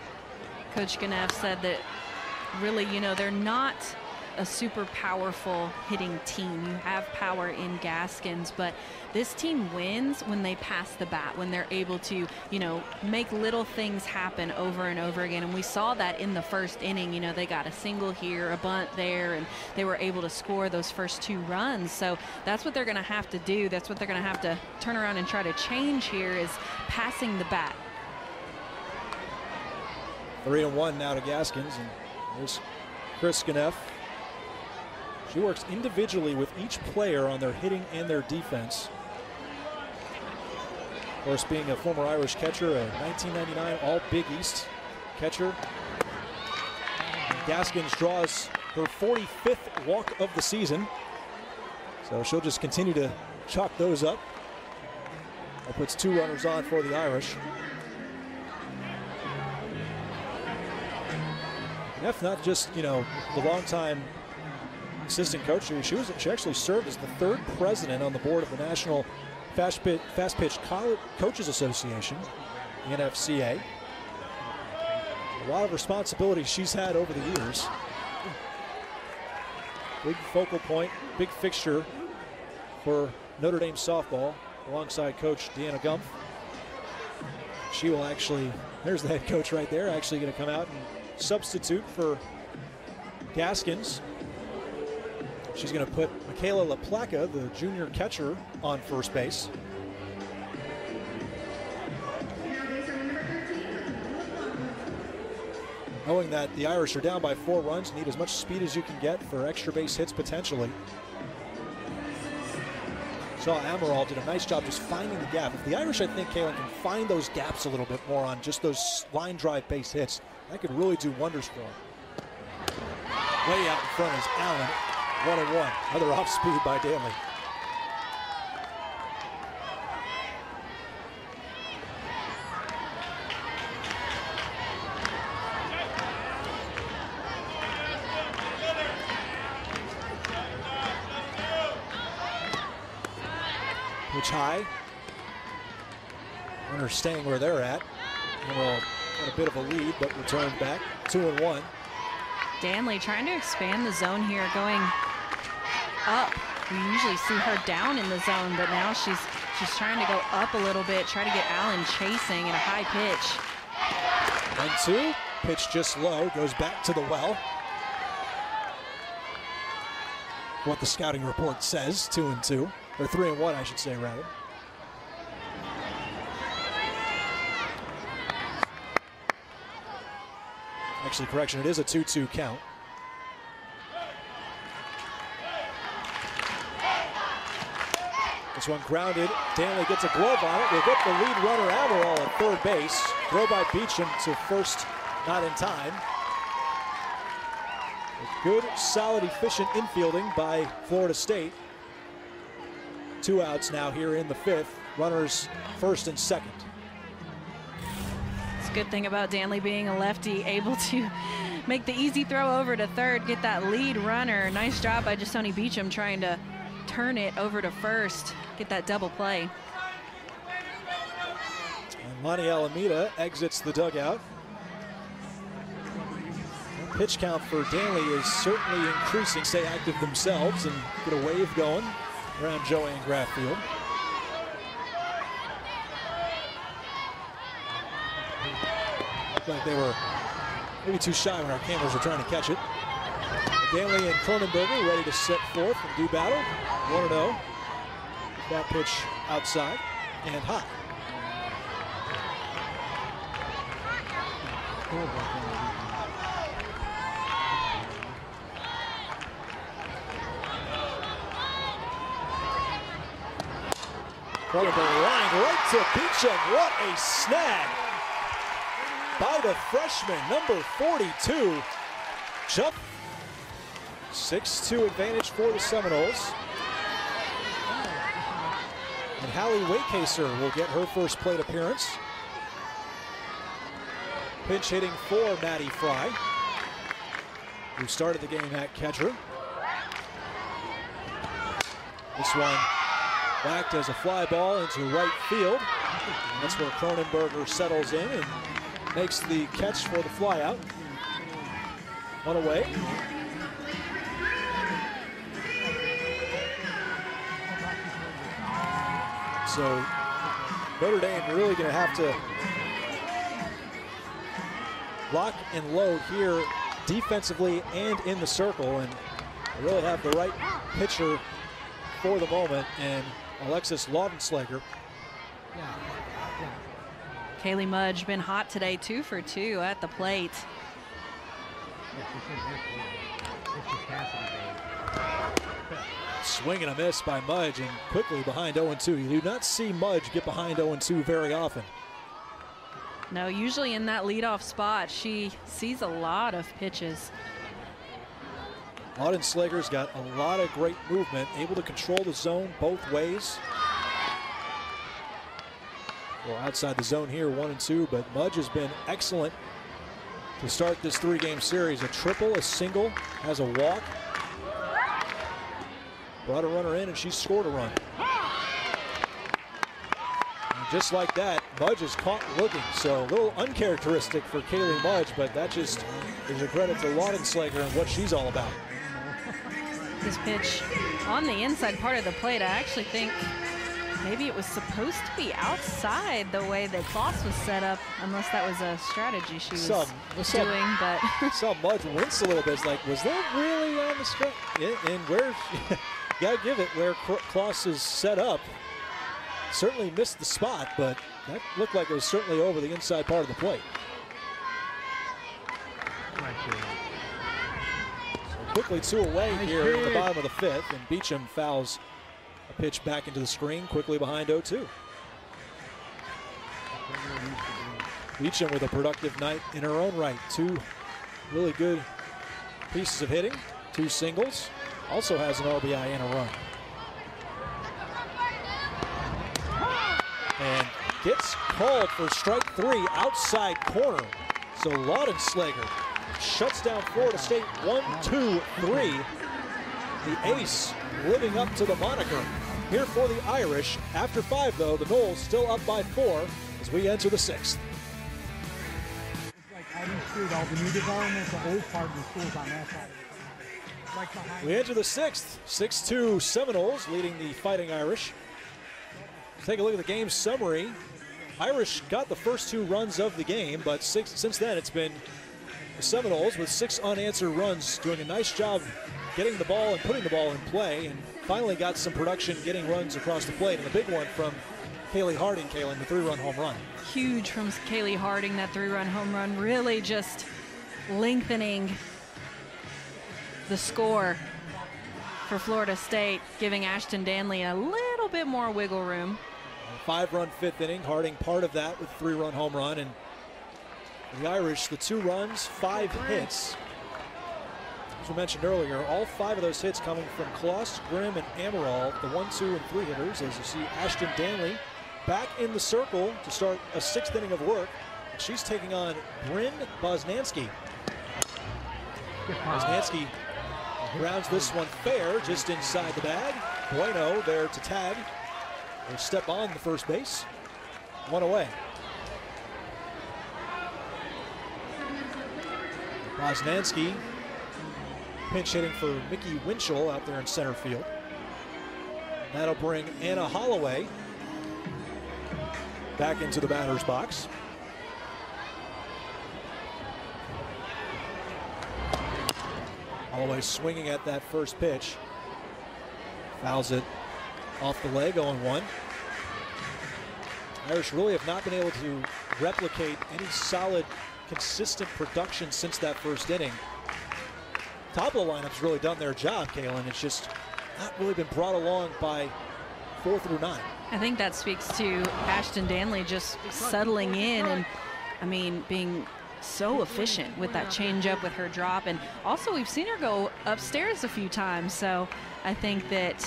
Coach Ganev said that really, you know, they're not a super powerful hitting team. You have power in Gaskins, but this team wins when they pass the bat, when they're able to, you know, make little things happen over and over again. And we saw that in the first inning. You know, they got a single here, a bunt there, and they were able to score those first 2 runs. So that's what they're going to have to do. That's what they're going to have to turn around and try to change here, is passing the bat. 3-1 now to Gaskins, and there's Chris Ganeff. She works individually with each player on their hitting and their defense. Of course, being a former Irish catcher, a 1999 All Big East catcher. Gaskins draws her 45th walk of the season. So she'll just continue to chalk those up. That puts 2 runners on for the Irish. Neff, not just, you know, the longtime assistant coach, she actually served as the 3rd president on the board of the National Fast Pitch Coaches Association, the NFCA. A lot of responsibilities she's had over the years. Big focal point, big fixture for Notre Dame softball alongside Coach Deanna Gumpf. She will actually, there's the head coach right there, actually going to come out and substitute for Gaskins. She's going to put Michaela LaPlaca, the junior catcher, on first base. Knowing that the Irish are down by 4 runs, need as much speed as you can get for extra base hits potentially. Saw Amaral did a nice job just finding the gap. If the Irish, I think, Kaylin, can find those gaps a little bit more on just those line drive base hits, that could really do wonders for them. Way out in front is Allen, 1-1. Another off speed by Daly. Pitch high. Runners staying where they're at. Got a bit of a lead, but returned back. 2-1. Danley trying to expand the zone here, going up. We usually see her down in the zone, but now she's trying to go up a little bit, try to get Allen chasing in a high pitch. 1-2. Pitch just low, goes back to the well. What the scouting report says, 2-2. Or 3-1, I should say, rather. Actually, correction, it is a 2-2 count. This one grounded. Danley gets a glove on it. We'll get the lead runner Amaral at third base. Throw by Beecham to first, not in time. A good, solid, efficient infielding by Florida State. 2 outs now here in the 5th. Runners first and second. It's a good thing about Danley being a lefty, able to make the easy throw over to third, get that lead runner. Nice job by Jasoni Beecham trying to turn it over to first, get that double play. And Lonnie Alameda exits the dugout. The pitch count for Danley is certainly increasing. Stay active themselves and get a wave going around Joanne Graff Field. Looked like they were maybe too shy when our cameras were trying to catch it. Danley and Cronenberger ready to set forth and do battle. 1-0. That pitch outside and high. Cronenberger line right to Beecham. What a snag by the freshman, number 42, Chuck. 6-2 advantage for the Seminoles. And Hallie Waycaser will get her first plate appearance. Pinch hitting for Maddie Fry, who started the game at catcher. This one whacked as a fly ball into right field. And that's where Cronenberger settles in and makes the catch for the flyout. One away. So Notre Dame really going to have to lock and load here defensively and in the circle, and really have the right pitcher for the moment, and Alexis Laudenslager. Kaylee Mudge been hot today, 2 for 2 at the plate. Swing and a miss by Mudge, and quickly behind 0-2. You do not see Mudge get behind 0-2 very often. No, usually in that leadoff spot, she sees a lot of pitches. Laudenslager's got a lot of great movement, able to control the zone both ways. Well, outside the zone here, 1 and 2, but Mudge has been excellent to start this 3-game series. A triple, a single, has a walk. Brought a runner in, and she scored a run. And just like that, Mudge is caught looking. So a little uncharacteristic for Kaylee Mudge, but that just is a credit to Laudenslager and what she's all about. This pitch on the inside part of the plate, I actually think maybe it was supposed to be outside the way that Kloss was set up, unless that was a strategy she was doing. But saw Mudge wince a little bit. It's like, was that really on the stretch? And where, you gotta give it where Kloss is set up. Certainly missed the spot, but that looked like it was certainly over the inside part of the plate. So quickly 2 away here in the bottom of the 5th, and Beecham fouls a pitch back into the screen, quickly behind 0-2. Beecham with a productive night in her own right. 2 really good pieces of hitting, 2 singles. Also has an RBI and a run. And gets called for strike 3 outside corner. So Laudenslager shuts down Florida State 1-2-3. The ace living up to the moniker here for the Irish. After 5, though, the Noles still up by 4 as we enter the 6th. It's like Harding Street, all the new development, the old part of the schools on that side. Like behind. We enter the 6th. 6-2 Seminoles leading the Fighting Irish. Take a look at the game summary. Irish got the first 2 runs of the game, but since then it's been the Seminoles with 6 unanswered runs, doing a nice job getting the ball and putting the ball in play, and finally got some production getting runs across the plate. And the big one from Kaylee Harding, Kaylin, the 3-run home run. huge from Kaylee Harding, that 3-run home run, really just lengthening the score for Florida State, giving Ashton Danley a little bit more wiggle room. 5-run 5th inning, Harding part of that with 3-run home run, and the Irish, the 2 runs, 5 hits. As we mentioned earlier, all 5 of those hits coming from Kloss, Grimm, and Amaral, the 1, 2, and 3 hitters. As you see, Ashton Danley back in the circle to start a 6th inning of work. She's taking on Bryn Bosnansky. Bosnansky grounds this one fair, just inside the bag. Bueno there to tag. They step on the first base. 1 away. Bosnansky pinch hitting for Mickey Winchell out there in center field. That'll bring Anna Holloway back into the batter's box. Holloway swinging at that first pitch. Fouls it off the leg, 0-1. Irish really have not been able to replicate any solid, consistent production since that first inning. Top of the lineup's really done their job, Kaylin. It's just not really been brought along by 4 through 9. I think that speaks to Ashton Danley just settling in and, I mean, being so efficient with that changeup, with her drop. And also we've seen her go upstairs a few times. So I think that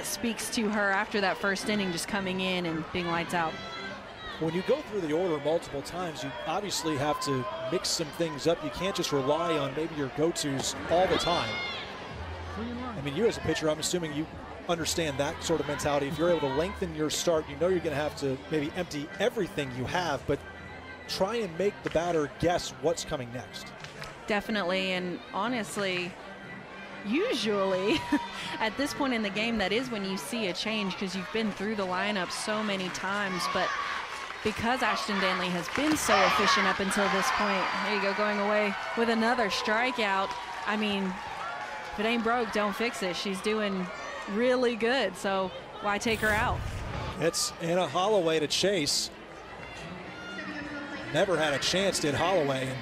speaks to her after that first inning, just coming in and being lights out. When you go through the order multiple times, you obviously have to mix some things up. You can't just rely on maybe your go-tos all the time. I mean, you as a pitcher, I'm assuming you understand that sort of mentality. If you're able to lengthen your start, you know you're going to have to maybe empty everything you have, but try and make the batter guess what's coming next. Definitely, and honestly, usually at this point in the game, that is when you see a change, because you've been through the lineup so many times. But because Ashton Danley has been so efficient up until this point, there you go, going away with another strikeout. I mean, if it ain't broke, don't fix it. She's doing really good, so why take her out? It's Anna Holloway to chase. Never had a chance, did Holloway. And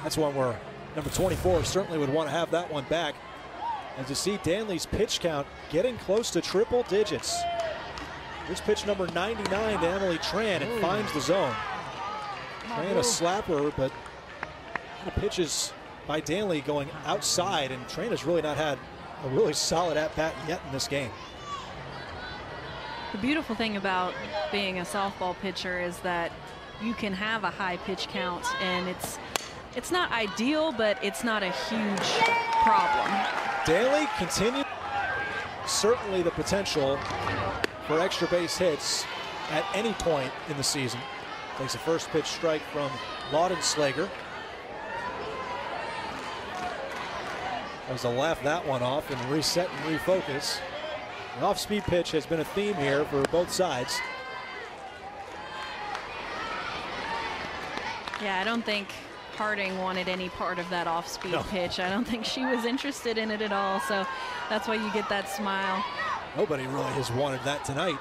that's one where number 24 certainly would want to have that one back. As you see, Danley's pitch count getting close to triple digits. Here's pitch number 99 to Emily Tran. It finds the zone. Tran a slapper, but the pitches by Danley going outside, and Trena's really not had a really solid at-bat yet in this game. The beautiful thing about being a softball pitcher is that you can have a high pitch count, and it's not ideal, but it's not a huge problem. Danley continued. Certainly the potential for extra base hits at any point in the season. Takes a first pitch strike from Laudenslager. Has to laugh that one off and reset and refocus. An off-speed pitch has been a theme here for both sides. Yeah, I don't think Harding wanted any part of that off-speed pitch. I don't think she was interested in it at all, so that's why you get that smile. Nobody really has wanted that tonight.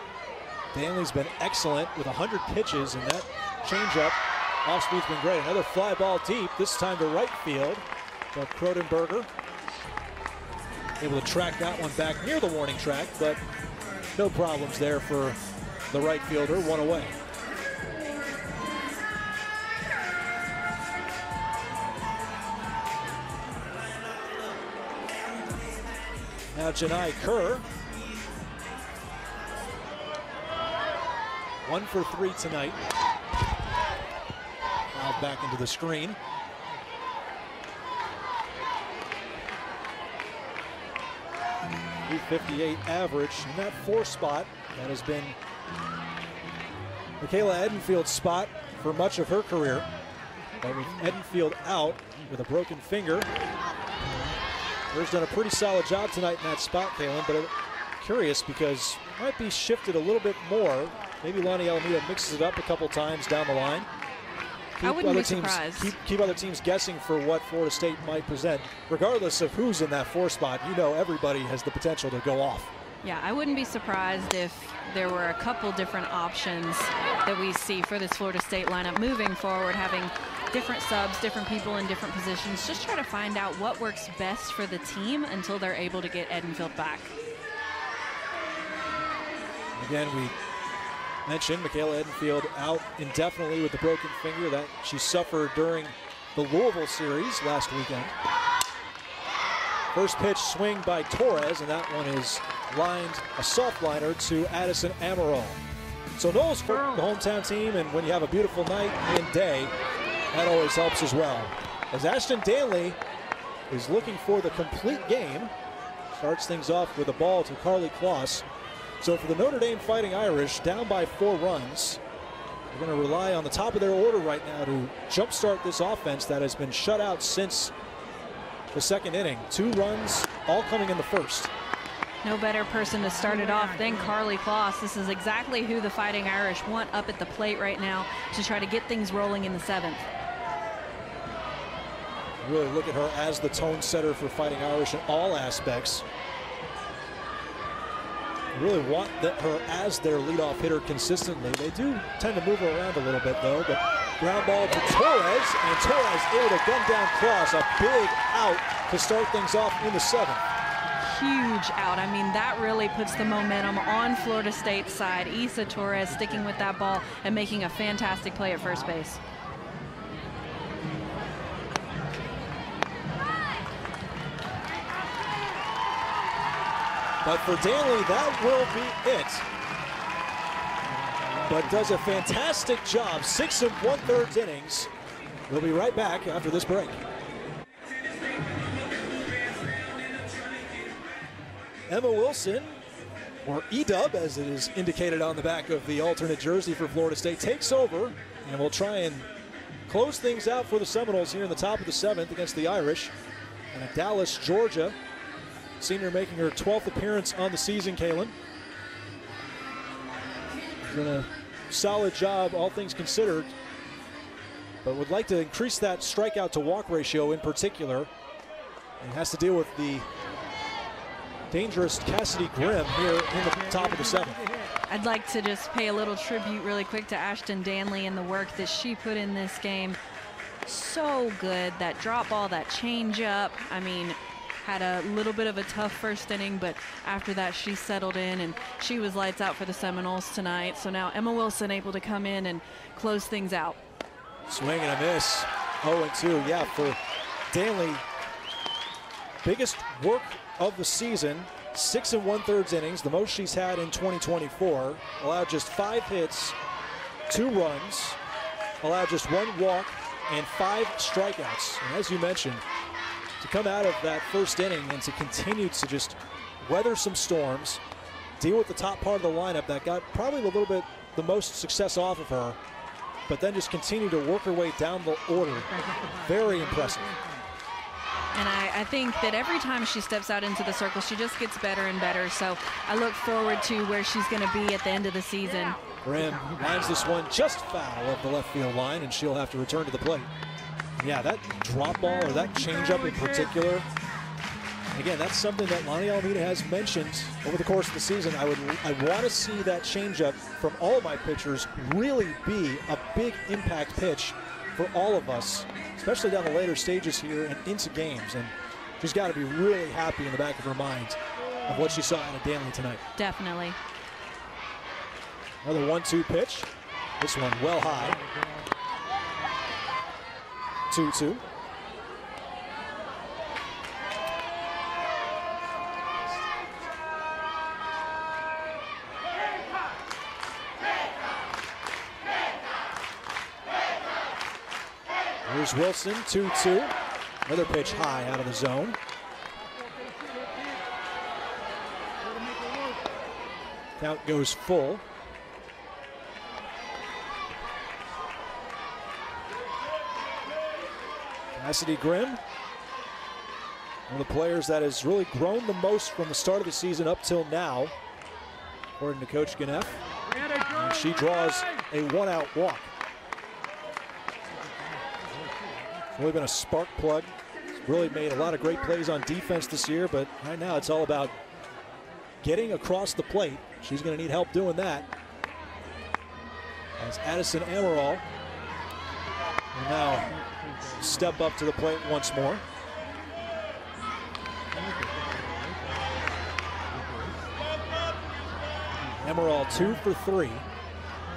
Danley's been excellent with 100 pitches, and that changeup off-speed's been great. Another fly ball deep, this time to right field. But Cronenberger able to track that one back near the warning track, but no problems there for the right fielder, one away. Now Janai Kerr. 1 for 3 tonight. Now back into the screen. .358 average in that 4 spot. That has been Michaela Edenfield's spot for much of her career. But with Edenfield out with a broken finger, Kerr's done a pretty solid job tonight in that spot, Kaylin, but I'm curious because it might be shifted a little bit more. Maybe Lonnie Alameda mixes it up a couple times down the line. I wouldn't be surprised. Keep other teams guessing for what Florida State might present. Regardless of who's in that 4 spot, you know everybody has the potential to go off. Yeah, I wouldn't be surprised if there were a couple different options that we see for this Florida State lineup moving forward, having different subs, different people in different positions. Just try to find out what works best for the team until they're able to get Edenfield back. Again, we mentioned Michaela Edenfield out indefinitely with the broken finger that she suffered during the Louisville series last weekend. First pitch swing by Torres, and that one is lined a soft liner to Addison Amaral. So Knowles for the hometown team, and when you have a beautiful night and day, that always helps as well. As Ashton Danley is looking for the complete game, starts things off with a ball to Carly Kloss. So for the Notre Dame Fighting Irish, down by 4 runs, they're going to rely on the top of their order right now to jumpstart this offense that has been shut out since the 2nd inning. 2 runs, all coming in the 1st. No better person to start it off than Carly Kloss. This is exactly who the Fighting Irish want up at the plate right now to try to get things rolling in the 7th. Really look at her as the tone setter for Fighting Irish in all aspects. Really want her as their leadoff hitter consistently. They do tend to move her around a little bit though, but ground ball to Torres, and Torres able to gun down Kloss. A big out to start things off in the 7th. Huge out. I mean, that really puts the momentum on Florida State's side. Issa Torres sticking with that ball and making a fantastic play at first base. But for Danley, that will be it. But does a fantastic job. 6 1/3 innings. We'll be right back after this break. Emma Wilson, or E-Dub as it is indicated on the back of the alternate jersey for Florida State, takes over, and we'll try and close things out for the Seminoles here in the top of the 7th against the Irish. And at Dallas, Georgia, senior making her 12th appearance on the season, Kaylin. Done a solid job, all things considered, but would like to increase that strikeout to walk ratio in particular. And has to deal with the dangerous Cassidy Grimm here in the top of the 7th. I'd like to just pay a little tribute really quick to Ashton Danley and the work that she put in this game. So good. That drop ball, that changeup. I mean, had a little bit of a tough first inning, but after that she settled in and she was lights out for the Seminoles tonight. So now Emma Wilson able to come in and close things out. Swing and a miss. 0-2, yeah, for Daly, biggest work of the season, 6 1/3 innings, the most she's had in 2024. Allowed just 5 hits, 2 runs, allowed just 1 walk, and 5 strikeouts. And as you mentioned, to come out of that first inning and to continue to just weather some storms, deal with the top part of the lineup that got probably a little bit the most success off of her, but then just continue to work her way down the order. Very impressive. And I think that every time she steps out into the circle, she just gets better and better. So I look forward to where she's going to be at the end of the season. Grimm lines this one just foul of the left field line, and she'll have to return to the plate. Yeah, that drop ball or that changeup in particular, again, that's something that Lonnie Alameda has mentioned over the course of the season. I want to see that changeup from all of my pitchers really be a big impact pitch for all of us, especially down the later stages here and into games. And she's got to be really happy in the back of her mind of what she saw out of Daly tonight. Definitely. Another 1-2 pitch. This one well high. 2-2. Here's Wilson, 2-2. Another pitch high out of the zone. Count goes full. Cassidy Grimm, one of the players that has really grown the most from the start of the season up till now, according to Coach Ganef. And she draws a 1-out walk. Really been a spark plug. She's really made a lot of great plays on defense this year, but right now it's all about getting across the plate. She's going to need help doing that. As Addison Amaral will now step up to the plate once more. Amaral 2 for 3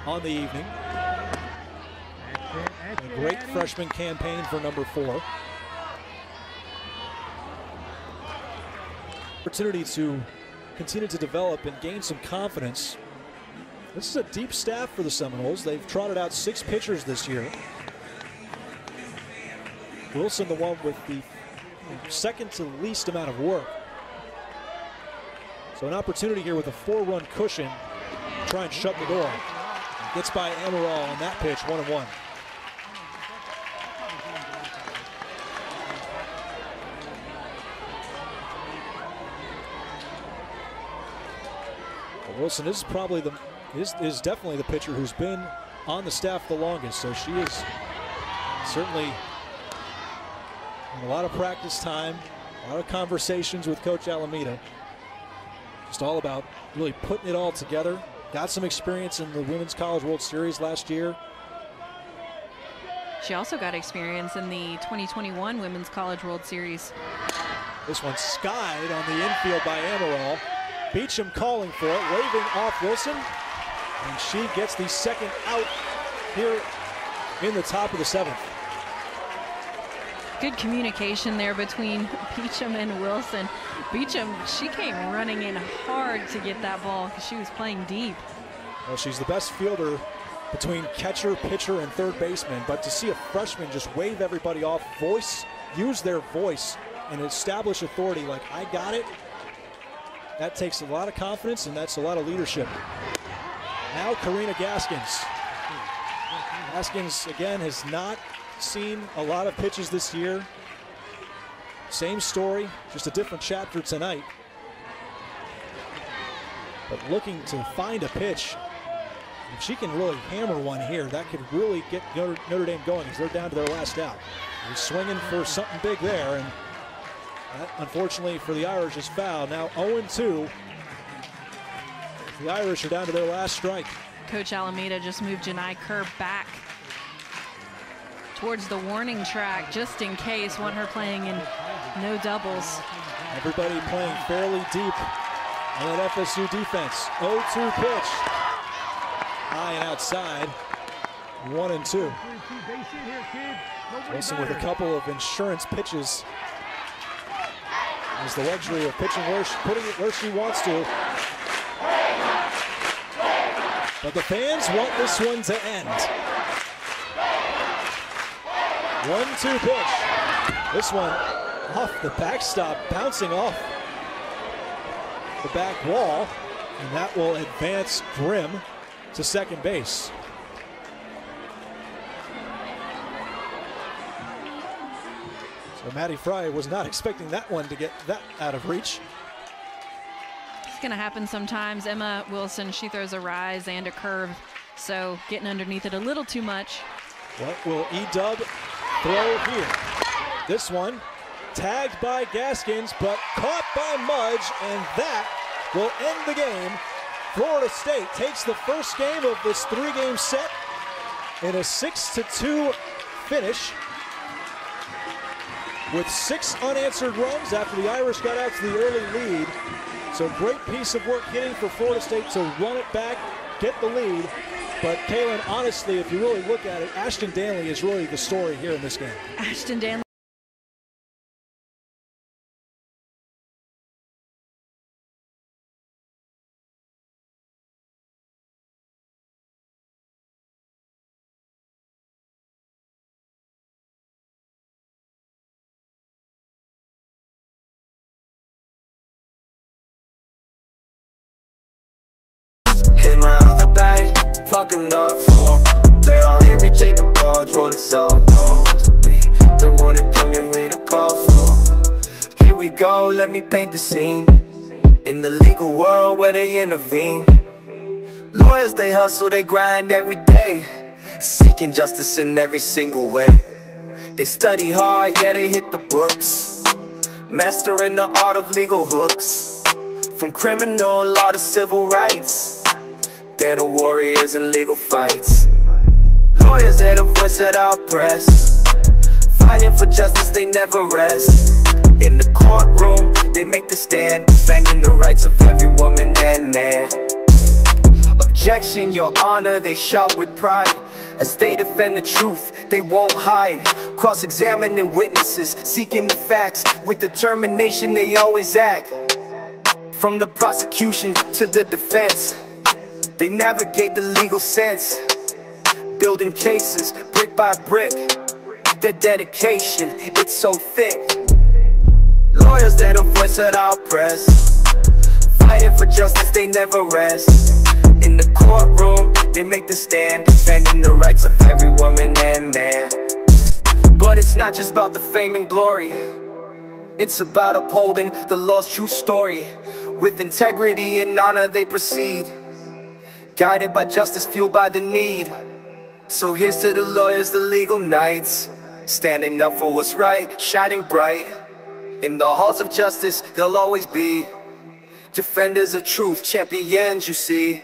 on the evening. A great freshman campaign for number 4. Opportunity to continue to develop and gain some confidence. This is a deep staff for the Seminoles. They've trotted out 6 pitchers this year. Wilson, the one with the second to least amount of work. So an opportunity here with a 4-run cushion to try and shut the door. Gets by Amaral on that pitch, 1-1. Wilson is probably is definitely the pitcher who's been on the staff the longest, so she is certainly a lot of practice time, a lot of conversations with Coach Alameda. Just all about really putting it all together. Got some experience in the Women's College World Series last year. She also got experience in the 2021 Women's College World Series. This one skied on the infield by Amaral. Beecham calling for it, waving off Wilson. And she gets the second out here in the top of the 7th. Good communication there between Beecham and Wilson. Beecham, she came running in hard to get that ball because she was playing deep. Well, she's the best fielder between catcher, pitcher, and third baseman. But to see a freshman just wave everybody off, use their voice, and establish authority like, I got it, that takes a lot of confidence, and that's a lot of leadership. Now Karina Gaskins. Gaskins, again, has not seen a lot of pitches this year. Same story, just a different chapter tonight. But looking to find a pitch. If she can really hammer one here, that could really get Notre Dame going as they're down to their last out. They're swinging for something big there, and that, unfortunately for the Irish, is foul. Now 0-2. The Irish are down to their last strike. Coach Alameda just moved Janai Kerr back towards the warning track just in case, want her playing in no doubles. Everybody playing fairly deep on that FSU defense. 0-2 pitch. High and outside. 1-2. Base hit here, kid. Nobody Wilson with a better. couple of insurance pitches. Has the luxury of pitching putting it where she wants to. But the fans want this one to end. 1-2 pitch. This one off the backstop, bouncing off the back wall, and that will advance Grimm to second base. So Maddie Fry was not expecting that one to get that out of reach. It's going to happen sometimes. Emma Wilson, she throws a rise and a curve, so getting underneath it a little too much. What will E-Dub throw here? This one tagged by Gaskins, but caught by Mudge, and that will end the game. Florida State takes the first game of this three-game set in a 6-2 finish with 6 unanswered runs after the Irish got out to the early lead. So great piece of work hitting for Florida State to run it back, get the lead. But Kaylin, honestly, if you really look at it, Ashton Danley is really the story here in this game. Ashton Danley. Fucking up, they all hear me take the ball, roll it up. They wanna come and read a call. Here we go, let me paint the scene. In the legal world where they intervene, lawyers they hustle, they grind every day, seeking justice in every single way. They study hard, yeah they hit the books, mastering the art of legal hooks. From criminal law to civil rights, they're the warriors in legal fights. Lawyers, they're the voice at our press, fighting for justice, they never rest. In the courtroom, they make the stand, defending the rights of every woman and man. Objection, your honor, they shout with pride, as they defend the truth, they won't hide. Cross-examining witnesses, seeking the facts, with determination they always act. From the prosecution to the defense, they navigate the legal sense, building cases brick by brick. Their dedication, it's so thick. Lawyers, they're the voice of our press, fighting for justice, they never rest. In the courtroom, they make the stand, defending the rights of every woman and man. But it's not just about the fame and glory, it's about upholding the law's true story. With integrity and honor they proceed, guided by justice, fueled by the need. So here's to the lawyers, the legal knights, standing up for what's right, shining bright. In the halls of justice, they'll always be defenders of truth, champions you see.